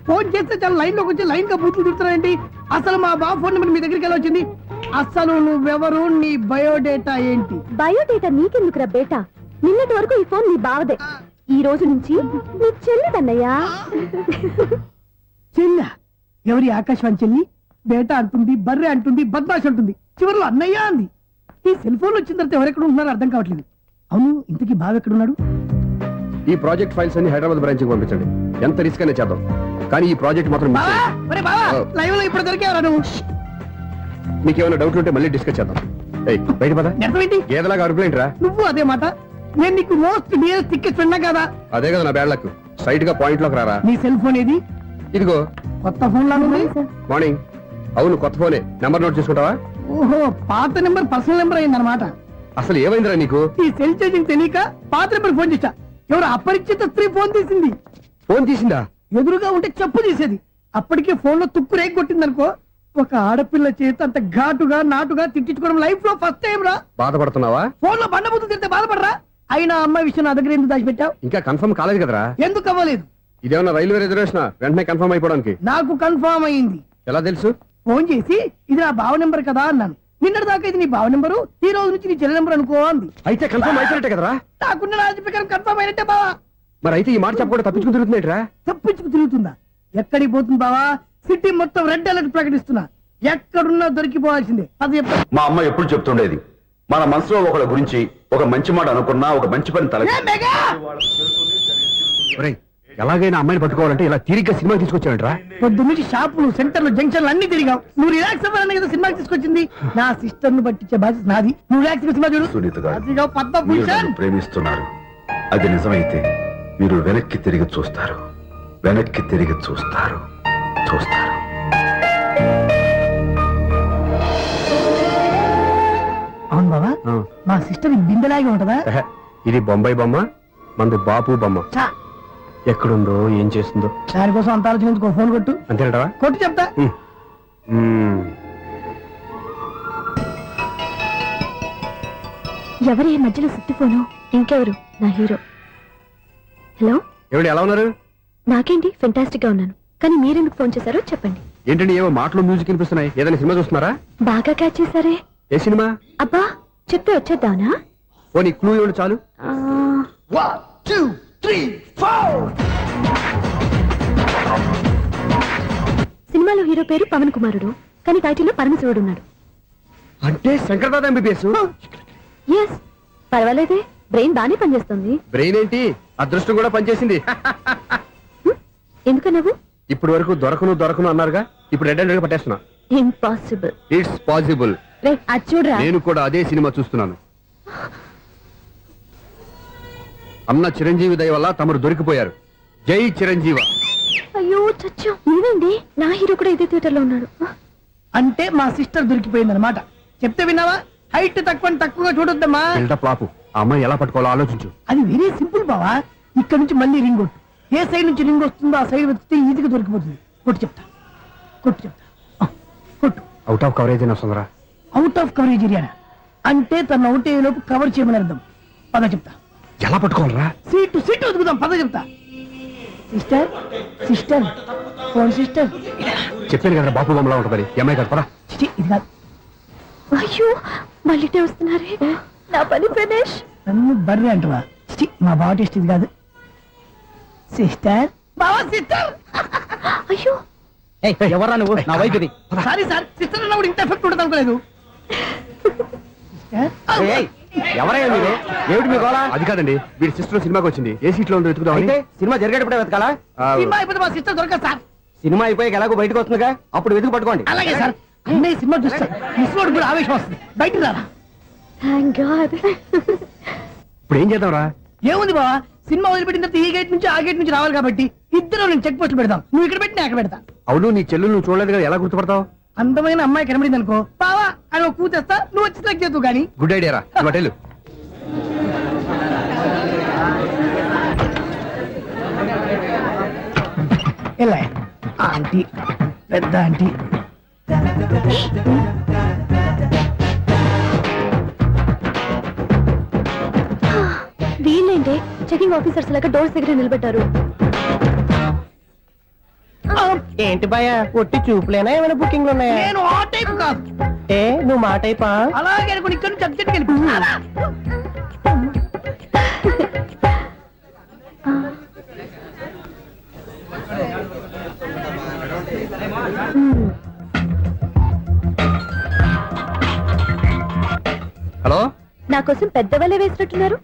ఫోన్ చేస్తే చాలా లైన్ లోకి వచ్చి లైన్ గా బూతులు తిడుతున్నాయండి. అసలు మా బావ ఫోన్ నెంబర్ మీ దగ్గరికి ఎలా వచ్చింది? అసలు నువ్వెవరు, నీ బయోడేటా ఏంటి? బయోడేటా నీకెందుకురా బేటా? నిన్నటి వరకు ఈ ఫోన్ నీ బావదే. ఈ రోజు నుంచి నీ చెల్లిదన్నయ్యా. చెల్ల ఎవరి? ఆకాశవాణి చెల్లి. బేటా అంటుంది, బర్రె అంటుంది, బద్మాష్ అంటుంది, చివరిలో అన్నయ్య అంది. ఈ సెల్ ఫోన్ వచ్చిన తర్వాత ఎవరెక్కడ ఉంటున్నారో అర్థం కావట్లేదు. అవును, ఇంతకీ బావ ఎక్కడున్నాడు? ఈ ప్రాజెక్ట్ ఫైల్స్ అన్ని హైదరాబాద్ బ్రాంచ్ కి పంపించండి. ఎంత రిస్క్ అయినా చేద్దాం, కానీ ఈ ప్రాజెక్ట్ మాత్రం miss బావా, చేయొద్దు. ఒరే బావా, లైవ్ లో ఇప్పుడు దొరికేవరా నువ్వు? మీకు ఏమైనా డౌట్ ఉంటే మళ్ళీ డిస్కస్ చేద్దాం. ఏయ్, బయట పద. నెరవేంటి? గేదలాగా అరుపులేంట్రా? నువ్వు అదే మాట. నేను నీకు మోస్ట్ నియరెస్ట్ టికెట్స్ ఉన్నా కదా. అదే కదా నా బ్యాడ్ లక్. స్ట్రైట్ గా పాయింట్ లోకి రారా. నీ సెల్ ఫోన్ ఏది? ఇదిగో కొత్త ఫోన్ లాగా ఉంది. మార్నింగ్. అవును, కొత్త ఫోనే. నెంబర్ నోట్ చేసుకుంటావా? ఓహో, పాత నెంబర్ పర్సనల్ నెంబర్ అయిందన్నమాట. అసలు ఏమైందిరా నీకు? ఈ సెల్ చేంజింగ్ తెలియక పాత నెంబర్ ఫోన్ చేశా. ఎవరు అపరిచిత స్త్రీ ఫోన్ తీసింది. ఫోన్ తీసిందా? ఎదురుగా ఉంటే చెప్పు తీసేది. అప్పటికే ఫోన్ లో తుక్కు రేగి కొట్టిందనుకో. ఒక ఆడపిల్ల చేత అంత ఘాటుగా నాటుగా తిట్టించుకోవడం లైఫ్ లో ఫస్ట్ టైం రా. బాధపడుతున్నావా? ఫోన్ లో బండబుద్ధి తింటే బాధపడరా? అయినా అమ్మాయి విషయం నా దగ్గర ఎందుకు దాచిపెట్టావు? ఇంకా కన్ఫర్మ్ కాలేదు కదరా. ఎందుకు అవ్వలేదు? ఇదేమన్నా రైల్వే రిజర్వేషన్? వెంటనే కన్ఫర్మ్ అయిపోవడానికి. నాకు కన్ఫర్మ్ అయింది. ఎలా తెలుసు? ఫోన్ చేసి ఇది నా బావ నెంబర్ కదా అన్నాను. నిన్నటి దాకా ఇది నీ బావ నెంబరు, ఈ రోజు నుంచి నీ చెల్లి నెంబర్ అనుకో అంది. అయితే కన్ఫర్మ్ అయిపోయినట్టే కదరా. నాకున్న రాజు ప్రకారం కన్ఫర్మ్ అయినట్టే బావా. మరి అయితే ఈ మాట చెప్పకుండా తప్పించుకుని తిరుగుతున్నాయిట్రా. తప్పించుకు తిరుగుతుందా? ఎక్కడికి పోతుంది బావా? సిటీ మొత్తం రెడ్ అలర్ట్ ప్రకటిస్తున్నా. ఎక్కడున్నా దొరికిపోవాల్సిందే. అది చెప్ప మా అమ్మ ఎప్పుడు చెప్తుండేది, మన మనసులో ఒకళ్ళ గురించి ఒక మంచి మాట అనుకున్నా ఒక మంచి పని తల ఎలాగైనా అమ్మాయిని పట్టుకోవాలంటే ఇలా తీరిగ్గా సినిమా తీసుకొచ్చాడంట్రా. పొద్దు నుంచి షాపులు, సెంటర్లు, జంక్షన్లు అన్ని తిరిగావు. నువ్వు రిలాక్స్ అవ్వాలని కదా సినిమాకి తీసుకొచ్చింది. నా సిస్టర్ ను పట్టించే బాధ్యత నాది. నువ్వు రిలాక్స్ సినిమా చూడు. సునీత గారు, అదిగో పద్మ మీరు భూషణ్. నన్ను ప్రేమిస్తున్నారు. అది నిజమైతే మీరు వెనక్కి తిరిగి చూస్తారు, వెనక్కి తిరిగి చూస్తారు, చూస్తారు. అవును బావా, మా సిస్టర్ బిందెలాగే ఉంటదా? ఇది బొంబాయి బొమ్మ, మంది బాపు బొమ్మ. చా, ఎక్కడుందో ఏం చేస్తుందో దానికోసం అంత ఆలోచించుకో. ఫోన్ కొట్టు. అంతేనటవా? కొట్టు చెప్తా. ఎవరి మధ్యలో సుత్తి ఫోను? ఇంకెవరు? నా హీరో. హలో, ఎవడు ఎలా ఉన్నారు? నాకేంటి ఫెంటాస్టిక్ గా ఉన్నాను, కానీ మీరెందుకు ఫోన్ చేశారో చెప్పండి. ఏంటండి ఏవో మాటలు మ్యూజిక్ వినిపిస్తున్నాయి, ఏదైనా సినిమా చూస్తున్నారా? బాగా క్యాచ్ చేశారే. ఏ సినిమా? అబ్బా, చెప్తే వచ్చేద్దానా? ఓ నీ క్లూ ఇవ్వండి చాలు. సినిమాలో హీరో పేరు పవన్ కుమారుడు, కానీ టైటిల్లో పరమశివుడు ఉన్నాడు. అంటే శంకర్దాద ఎంబీబీఎస్. ఎస్, పర్వాలేదే, బ్రెయిన్ బానే పనిచేస్తుంది. బ్రెయిన్ ఏంటి, అదృష్టం కూడా పనిచేసింది. ఎందుకన్నావు? ఇప్పుడు వరకు దొరకను అన్నారుగా, ఇప్పుడు రెడ్ హ్యాండెడ్ గా పట్టేస్తున్నా. ఇంపాసిబుల్. It's possible. రే, అది చూడరా. నేను కూడా అదే సినిమా చూస్తున్నాను. అన్న చిరంజీవి దయ వల్ల తమరు దొరికిపోయారు. జై చిరంజీవ. అయ్యో చచ్చో, నీవేంటి? నా హీరో కూడా ఇదే థియేటర్ లో ఉన్నాడు. అంటే మా సిస్టర్ దొరికిపోయింది అనమాట. చెప్తే విన్నావా? హైట్ తక్కువగా చూడొద్దమ్మా. బిల్డప్ లాపు. ఆ అమ్మాయి ఎలా పట్టుకోవాలో ఆలోచించు. అది వెరీ సింపుల్ బావా. ఇక్కడ నుంచి మళ్ళీ రింగ్ కొట్టు. ఏ సైడ్ నుంచి రింగ్ వస్తుందో ఆ సైడ్ వెతికితే ఈజీగా దొరికిపోతుంది. కొట్టు చెప్తా. కొట్టు. అవుట్ ఆఫ్ కవరేజ్ అయినా వస్తుందిరా. అవుట్ ఆఫ్ కవరేజ్ ఏరియా అంటే తన అవుట్ అయ్యే లోపు కవర్ చేయమని అర్థం. పద చెప్తా. ఎలా పట్టుకోవాలరా? సీటు వెతుకుదాం. పద చెప్తా. Sister phone sister. చెప్పాను కదా బాపు బొమ్మలా ఉంటుంది. అమ్మాయి కదా పరా. ఇది కాదు. అయ్యో, మళ్ళీ వస్తున్నారే. నా పని ఫినిష్. నన్ను బర్రె అంటవా? మా బావ టేస్ట్ ఇది కాదు. సిస్టర్ బావా, సిస్టర్. అయ్యో, ఎవరా నువ్వు? నా వైపు ఇది. సారీ సార్, సిస్టర్ అన్నప్పుడు ఇంత ఎఫెక్ట్ ఉండదు అనుకోలేదు. ఎవరయ్యా మీరు? ఏమిటి మీ గోళ? అది కాదండి, వీడి సిస్టర్ సినిమాకి వచ్చింది. ఏ సీట్ లో ఉందో వెతుకుదామని. సినిమా జరిగేటప్పుడే వెతకాలా? సినిమా అయిపోతే మా సిస్టర్ దొరకదు సార్. సినిమా అయిపోయాక ఎలాగో బయటకు వస్తుందిగా, అప్పుడు వెతుకు పట్టుకోండి. అలాగే సార్. అన్నయ్య సినిమా చూస్తారు. మిస్ కూడా ఆవేశం వస్తుంది. బయట రారా. Thank God. ఇప్పుడు ఏం చేద్దాంరా? ఏముంది బావా, సినిమా వదిలిపెట్టిన తర్వాత ఈ గేట్ నుంచి ఆ గేట్ నుంచి రావాలి కాబట్టి ఇద్దరు నేను చెక్ పోస్టులు పెడతాం. నువ్వు ఇక్కడ పెట్టి నేను అక్కడ పెడతా. అవును, నీ చెల్లెలు నువ్వు చూడలేదు కదా, ఎలా గుర్తుపడతావు? అందమైన అమ్మాయి కనబడింది అనుకో, బావా అని ఒక కూతేస్తా, నువ్వు వచ్చి సెలెక్ట్ చేద్దు కానీ. గుడ్ ఐడియా రా. హోటల్ ఎలా ఆంటీ, పెద్ద ఆంటీ. వీళ్ళేంటే చెకింగ్ ఆఫీసర్స్ లాగా డోర్స్ దగ్గర నిలబెట్టారు. ఏంటి భయ, ఒట్టి చూపులేనా ఏమైనా బుకింగ్లు ఉన్నాయా? నేను ఆ టైప్ కాదు. ఏ నువ్వు మా టైపా? అలాగే అనుకుని ఇక్కడ నుంచి అర్జెంట్కి వెళ్ళిపో. హలో. నా కోసం పెద్ద వలే వేసినట్టున్నారు.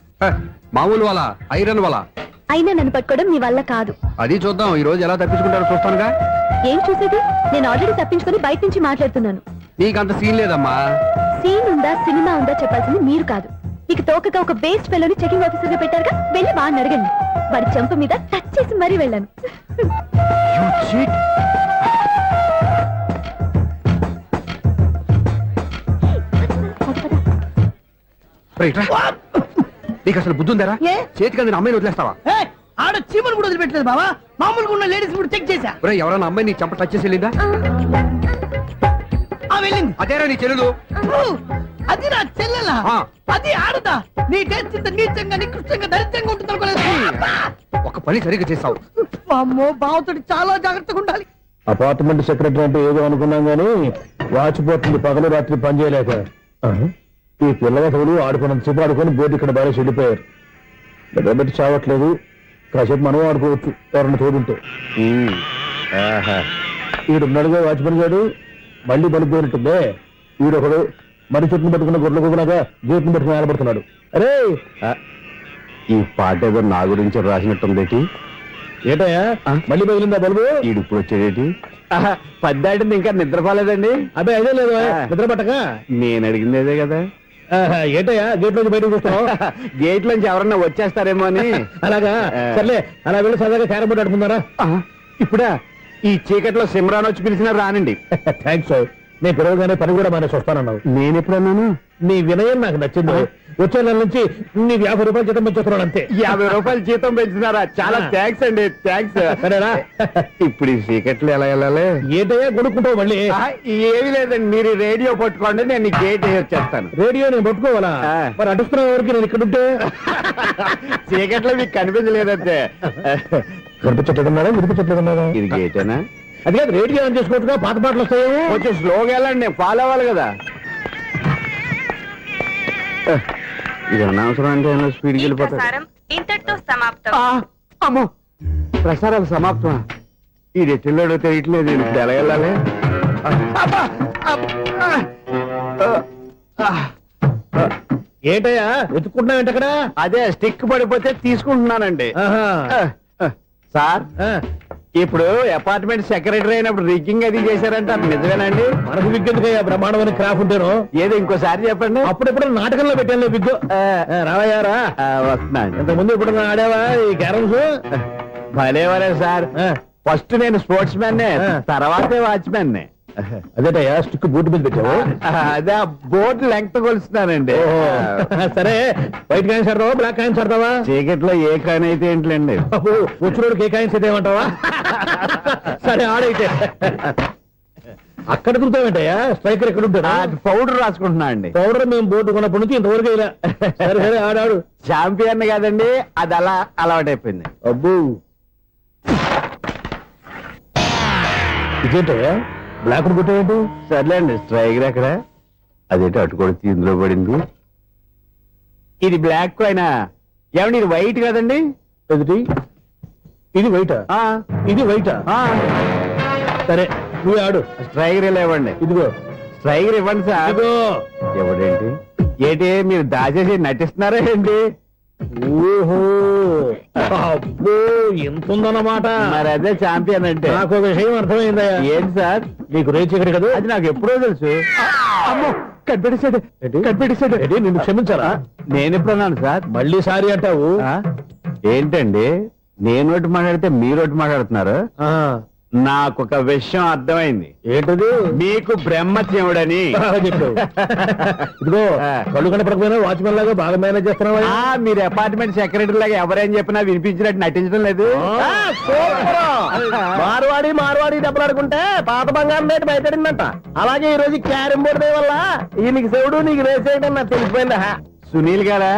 మామూలు వాళ్ళ ఐరన్ వాళ్ళ. అయినా నన్ను పట్టుకోవడం మీ వల్ల కాదు. అది చూద్దాం, ఈ రోజు ఎలా తప్పించుకుంటారో చూస్తానుగా. ఏం చూసేది? నేను ఆల్రెడీ తప్పించుకొని బయట నుంచి మాట్లాడుతున్నాను. నీకంత సీన్ లేదమ్మా. సీన్ ఉందా సినిమా ఉందా చెప్పాల్సింది మీరు కాదు. మీకు తోకగా ఒక బేస్ట్ ఫెలోని చెకింగ్ ఆఫీసర్ గా పెట్టారుగా, వెళ్ళి వాడిని అడగండి. వాడి చెంప మీద టచ్ చేసి మరీ వెళ్ళాను. నీకు అసలు బుద్ధి ఉందారా? ఏ? చేతికి అందిన అమ్మాయిని వదిలేస్తావా? ఆడ చీమను కూడా వదిలిపెట్టలేదు బావా. మామూలుగా ఉన్న లేడీస్ కూడా చెక్ చేశా. ఎవరైనా అమ్మాయి నీ చంప టచ్ చేసి వెళ్ళిందా? వెళ్ళింది. అదేరా నీ చెల్లెలు. అది నా చెల్లెలా? అది ఆడదా? నీ టేస్ట్ ఇంత నీచంగా నికృష్టంగా దరిద్రంగా ఉంటుంది అనుకోలేదు. ఒక పని సరిగ్గా చేస్తావు. అమ్మో, బావతోటి చాలా జాగ్రత్తగా ఉండాలి. అపార్ట్మెంట్ సెక్రటరీ అంటే ఏదో అనుకున్నాం గానీ వాచిపోతుంది పగలు రాత్రి పని చేయలేక. ఈ పిల్లవాడు ఆడుకున్నంత సేపు ఆడుకొని బోర్డు ఇక్కడ బాగా చెడిపోయారు. నిద్రబెట్టి చావట్లేదు. కాసేపు మనం ఆడుకోవచ్చు ఎవరన్నా తోడుంటే. ఈడున్నాడుగా వాచ్మెన్ గారు, మళ్ళీ బలిపోయినట్టుందే. ఈడొకడు మరి చెట్టును పట్టుకున్న గొడ్ల కుక్కలాగా గేట్ను పట్టుకుని నిలబడుతున్నాడు. అరే, ఈ పాట ఏదో నా గురించి రాసినట్టుంది. ఏటయ్యా మళ్ళీ పగిలిందా బల్బు? ఈడు ఇప్పుడు వచ్చేటి పద్దాటింది, ఇంకా నిద్రపోలేదండి. అబ్బాయి అదే లేదు నిద్ర పట్టక. నేను అడిగింది అదే కదా. ఏటయ్యా గేట్ నుంచి బయటకు చూస్తావు? గేట్ లోంచి ఎవరన్నా వచ్చేస్తారేమో అని. అలాగా, సర్లే అలా వెళ్ళి సరదాగా క్యారం బోర్డు ఆడుకున్నారా? ఇప్పుడా? ఈ చీకట్లో సిమ్రాన్ వచ్చి పిలిచినా రానండి. Thanks sir. నేను పిలవగానే పని కూడా మానేసి వస్తానన్నావు. నేను ఎప్పుడన్నాను? నీ వినయం నాకు నచ్చింది. వచ్చే నెల నుంచి నీ 50 రూపాయలు జీతం పెంచుతున్నాను అంతే. 50 రూపాయలు జీతం పెంచుతున్నారా? చాలా థ్యాంక్స్ అండి, థ్యాంక్స్. సరేనా? ఇప్పుడు ఈ చీకట్లు ఎలా వెళ్ళాలి? ఏంటయ్యా కొనుక్కుంటావు మళ్ళీ? ఏమి లేదండి, మీరు రేడియో పట్టుకోండి, నేను గేట్ వచ్చేస్తాను. రేడియో నేను పట్టుకోవాలా? మరి అడుస్తున్న వరకు నేను ఇక్కడ ఉంటే చీకట్లో మీకు కనిపించలేదంటే. కనిపించట్లేదన్నారా? వినిపించట్లేదన్నారా? ఇది గేటేనా? అది కాదు, రేడియో ఆన్ చేసుకోవచ్చుగా, పాత పాటలు వస్తాయేమో. కొంచెం స్లోగా వెళ్ళండి, నేను ఫాలో అవ్వాలి కదా. ఇది అనవసరం అంటే స్పీడ్కి వెళ్ళిపోతారు. ఇంతటితో సమాప్తం. అమ్మో, ప్రసారాలు సమాప్తం. ఈ రెట్టిల్లోడో తెలియట్లేదు, ఇప్పుడు ఎలా వెళ్ళాలి? ఏంటయ్యా వెతుక్కుంటున్నావు అక్కడ? అదే స్టిక్ పడిపోతే తీసుకుంటున్నానండి. సార్, ఇప్పుడు అపార్ట్మెంట్ సెక్రటరీ అయినప్పుడు రిగ్గింగ్ అది చేశారంటే అది నిజమేనండి? మనకు విగ్గెందుకయ్యా, బ్రహ్మాండమైన క్రాఫ్ ఉంటాను. ఏదో ఇంకోసారి చెప్పండి. అప్పుడెప్పుడు నాటకంలో పెట్టాను విగ్గు. రావయ్యారా? వస్తున్నాను. ఇంతకుముందు ఇప్పుడు ఆడావా ఈ క్యారమ్స్? భలేవరే సార్, ఫస్ట్ నేను స్పోర్ట్స్ మ్యాన్, తర్వాతే వాచ్మెన్. అదేటయ్యా స్టిక్ బూట్ మీద పెట్టావు? అదే బోర్డు లెంగ్త్ కొలుస్తున్నానండి. సరే, వైట్ కాయిన్స్ ఆడతావా, బ్లాక్ కాయిన్స్ ఆడతావా? చీకట్లో ఏ కాయిన్ అయితే ఏంటండి, వచ్చినోడికి ఏ కాయిన్స్ అయితే ఏమంటావా? సరే ఆడైతే. అక్కడ తిరుగుతావేంటయ్యా? స్ట్రైకర్ ఎక్కడ ఉంటారా? పౌడర్ రాసుకుంటున్నా అండి. పౌడర్ మేము బోర్డు కొన్నప్పటి నుంచి ఇంతవరకు ఇలా. సరే సరే ఆడాడు. ఛాంపియన్ కాదండి, అది అలా అలవాటైపోయింది. అబ్బు, ఇదేంటయ్యా బ్లాక్ కొట్టాడు? సర్లేండి, స్ట్రైకర్ ఎక్కడ? అదేంటి అటుకొడితే ఇందులో పడింది. ఇది బ్లాక్ కాయినా? ఏమండి ఇది వైట్ కదండి? ఎదుటి ఇది వైటా? ఇది వైటా? సరే నువ్వు ఆడు. స్ట్రైకర్ ఇలా ఇవ్వండి. ఇదిగో స్ట్రైకర్ ఇవ్వండి సార్. ఇదిగో. ఎవడేంటి ఏంటి మీరు దాచేసి నటిస్తున్నారా ఏంటి? ఓహో, అబ్బో ఎంత ఉందన్నమాట. మరి అదే ఛాంపియన్ అంటే. నాకు ఒక విషయం అర్థమైందయ్యా. ఏంటి సార్? నీకు రేచి ఇక్కడ కదా? అది నాకు ఎప్పుడో తెలుసు. అమ్మో, కనిపెట్టేశాడు, కనిపెట్టేశాడు. నిన్ను క్షమించారా? నేను ఎప్పుడన్నాను సార్? మళ్ళీ సారీ అంటావు? ఏంటండి, నేను ఒకటి మాట్లాడితే మీరు ఒకటి మాట్లాడుతున్నారు. నాకు ఒక విషయం అర్థమైంది. ఏంటది? మీకు బ్రహ్మత్యముడని చెప్పావు. ఇదిగో, కళ్ళు కనపడకపోయినా వాచ్మెన్ లాగా బాగా మేనేజ్ చేస్తున్నావా? మీరు అపార్ట్మెంట్ సెక్రటరీ లాగా ఎవరేం చెప్పినా వినిపించినట్టు నటించడం లేదు. మార్వాడి దెబ్బలాడుకుంటే పాత బంగారం రేటు బయటడిందంట. అలాగే ఈ రోజు క్యారం బోర్డు వల్ల ఈయనకి శివుడు నీకు రేసేయడం నాకు తెలిసిపోయిందా? సునీల్ గారా,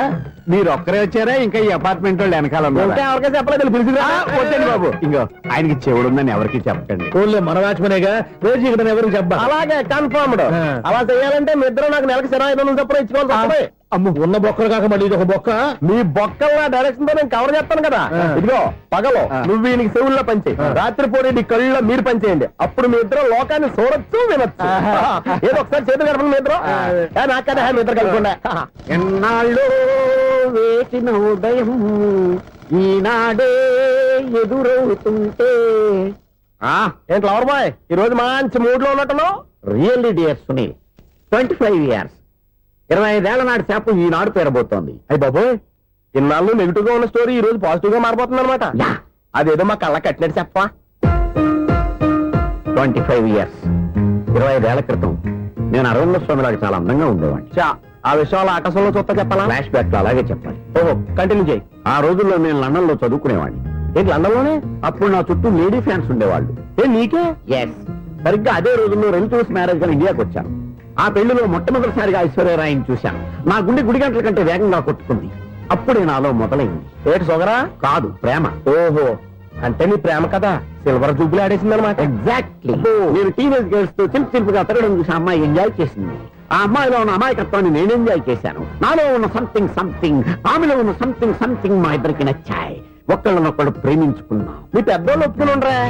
మీరు ఒక్కరే వచ్చారా? ఇంకా ఈ అపార్ట్మెంట్ వాళ్ళు వెనకాల ఎవరికైనా చెప్పలేదు, పిలిచిరా. వద్దండి బాబు, ఇంకో ఆయనకి చెవుడుందని ఎవరికి చెప్పకండి. ఓన్లీ మన వాచ్మనేగా, రోజు ఇక్కడ ఎవరికి చెప్పా. అలాగే కన్ఫర్మ్డ్. అలా చేయాలంటే మీ ఇద్దరు నాకు నెలకు 500 చొప్పున ఇచ్చుకోవాలి తప్పదు. అమ్మ, ఉన్న బొక్కలు కాక మళ్ళీ ఇది ఒక బొక్క. మీ బొక్కల డైరెక్షన్ తో నేను కవర్ చేస్తాను కదా. ఇదిగో పగలో నువ్వు ఈయనకి చెవుల్లో పంచే, రాత్రి పూట నీ కళ్ళలో మీరు పనిచేయండి. అప్పుడు మీ ఇద్దరు లోకాన్ని చూడొచ్చు, వినొచ్చు. ఏదో ఒకసారి చేతులు కలపండి మీ ఇద్దరు. నాకదే మీ ఇద్దరు కలపకుండా. ఎన్నాళ్ళు వేసిన ఉదయం ఈనాడే ఎదురవుతుంటే. ఏంటి లవర్ బాయ్, ఈ రోజు మంచి మూడ్ లో ఉన్నట్టున్నావు? రియల్లీ డియర్ సునీల్, 25 years 25 ఏళ్ల నాటి శాపం ఈనాడు పేరబోతోంది. అయ్యి బాబోయ్, ఇన్నాళ్ళు నెగిటివ్ గా ఉన్న స్టోరీ ఈ రోజు పాజిటివ్ గా మారిపోతుంది అనమాట. అదేదో మా కళ్ళ కట్టినట్టు చెప్పా. 25 years 25 ఏళ్ల క్రితం నేను అరవింద స్వామిలాగా చాలా అందంగా ఉండేవాడిని. ఆ విషయాలు ఆకాశంలో చూస్తా చెప్పాలా? ఫ్లాష్ బ్యాక్ లో అలాగే చెప్పాలి. ఓహో, కంటిన్యూ చేయి. ఆ రోజుల్లో నేను లండన్ లో చదువుకునేవాడిని. ఏంటి లండన్ లోనే? అప్పుడు నా చుట్టూ లేడీ ఫ్యాన్స్ ఉండేవాళ్ళు. నీకే? ఎస్, సరిగ్గా అదే రోజుల్లో రిలేటివ్స్ మ్యారేజ్ గా ఇండియాకి వచ్చాను. ఆ పెళ్లిలో మొట్టమొదటిసారిగా ఐశ్వర్యరాయని చూశాను. నా గుండె గుడి గంటల కంటే వేగంగా కొట్టుకుంది. అప్పుడే నాలో మొదలైంది. ఏటి సొగరా? కాదు, ప్రేమ. ఓహో, అంటే నీ ప్రేమ కదా సిల్వర్ జూబులు ఆడేసింది అనమాట. ఎగ్జాక్ట్లీ. నేను టీనేజ్ గర్ల్స్ తో చిలుపుగా తిరగడం చూసి అమ్మాయి ఎంజాయ్ చేసింది. ఆ అమ్మాయిలో ఉన్న అమాయకత్వాన్ని నేను ఎంజాయ్ చేశాను. నాలో ఉన్న సంథింగ్, ఆమెలో ఉన్న సంథింగ్ మా ఇద్దరికి నచ్చాయి. ఒక్కళ్ళనొక్కడు ప్రేమించుకున్నాం. మీ పెద్దోళ్ళు ఒప్పుకుని ఉండరా?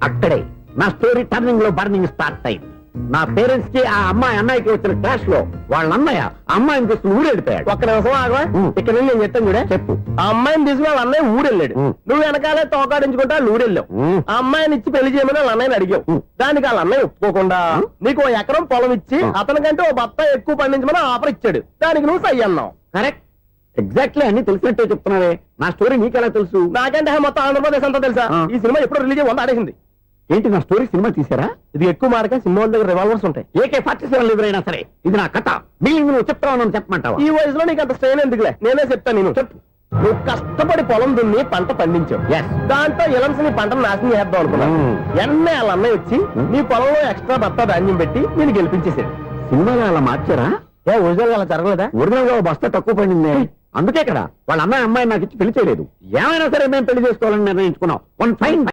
అక్కడే నా స్టోరీ టర్నింగ్ లో బర్నింగ్ స్టార్ట్ అయింది. నా పేరెంట్స్ కి ఆ అమ్మాయి అన్నయ్యకి వచ్చిన క్లాష్ లో వాళ్ళ అన్నయ్య అమ్మాయిని తీసుకుని ఊరెళ్ళిపోయాడు. ఒక్క నిమిషం ఆగవా? ఇక్కడ నేను చెప్తాను కూడా. చెప్పు. ఆ అమ్మాయిని తీసుకుని వాళ్ళ అన్నయ్య ఊరెళ్ళాడు. నువ్వు వెనకాలే తోకాడించుకుంటా ఊరెళ్ళావు. ఆ అమ్మాయిని ఇచ్చి పెళ్లి చేయమని వాళ్ళ అన్నయ్యని అడిగావు. దానికి వాళ్ళ అన్నయ్య ఒప్పుకోకుండా నీకు 1 ఎకరం పొలం ఇచ్చి అతనికంటే ఓ బత్త ఎక్కువ పండించమని ఆఫర్ ఇచ్చాడు. దానికి నువ్వు సై అన్నావు. కరెక్ట్, ఎగ్జాక్ట్లీ అన్ని తెలిసినట్టే చెప్తున్నావే. నా స్టోరీ నీకెలా తెలుసు? నాకంటే మొత్తం ఆంధ్రప్రదేశ్ అంతా తెలుసా? ఈ సినిమా ఎప్పుడు రిలీజ్ 100 ఆడేసింది. ఏంటి నా స్టోరీ సినిమా తీసారా? ఇది ఎక్కువ మాడక సినిమా వాళ్ళ దగ్గర రివాల్వర్స్ ఉంటాయి. AK-47 ఎదురైనా సరే ఇది నా కథ. మిగిలింది నువ్వు చెప్తావు చెప్పమంటావా? ఈ వయసులో నీకు అంత స్ట్రెయిన్ ఎందుకులే, నేనే చెప్తాను. నేను చెప్పు. నువ్వు కష్టపడి పొలం దున్ని పంట పండించావు. Yes. దాంతో ఎలమ్స్ నీ పంటను నాశనం చేద్దాం అనుకున్నావు. ఎన్నే వాళ్ళ అన్నయ్య వచ్చి నీ పొలంలో ఎక్స్ట్రా బత్తా ధాన్యం పెట్టి నేను గెలిపించేసాడు. సినిమాలో అలా మార్చారా? ఒరిజినల్ అలా జరగలేదా? ఒరిజినల్ గా ఓ బస్తా తక్కువ పడింది. అందుకే కదా వాళ్ళ అమ్మాయి నాకు ఇచ్చి పెళ్లి చేయలేదు. ఏమైనా సరే మేము పెళ్లి చేసుకోవాలని నిర్ణయించుకున్నాం. One fine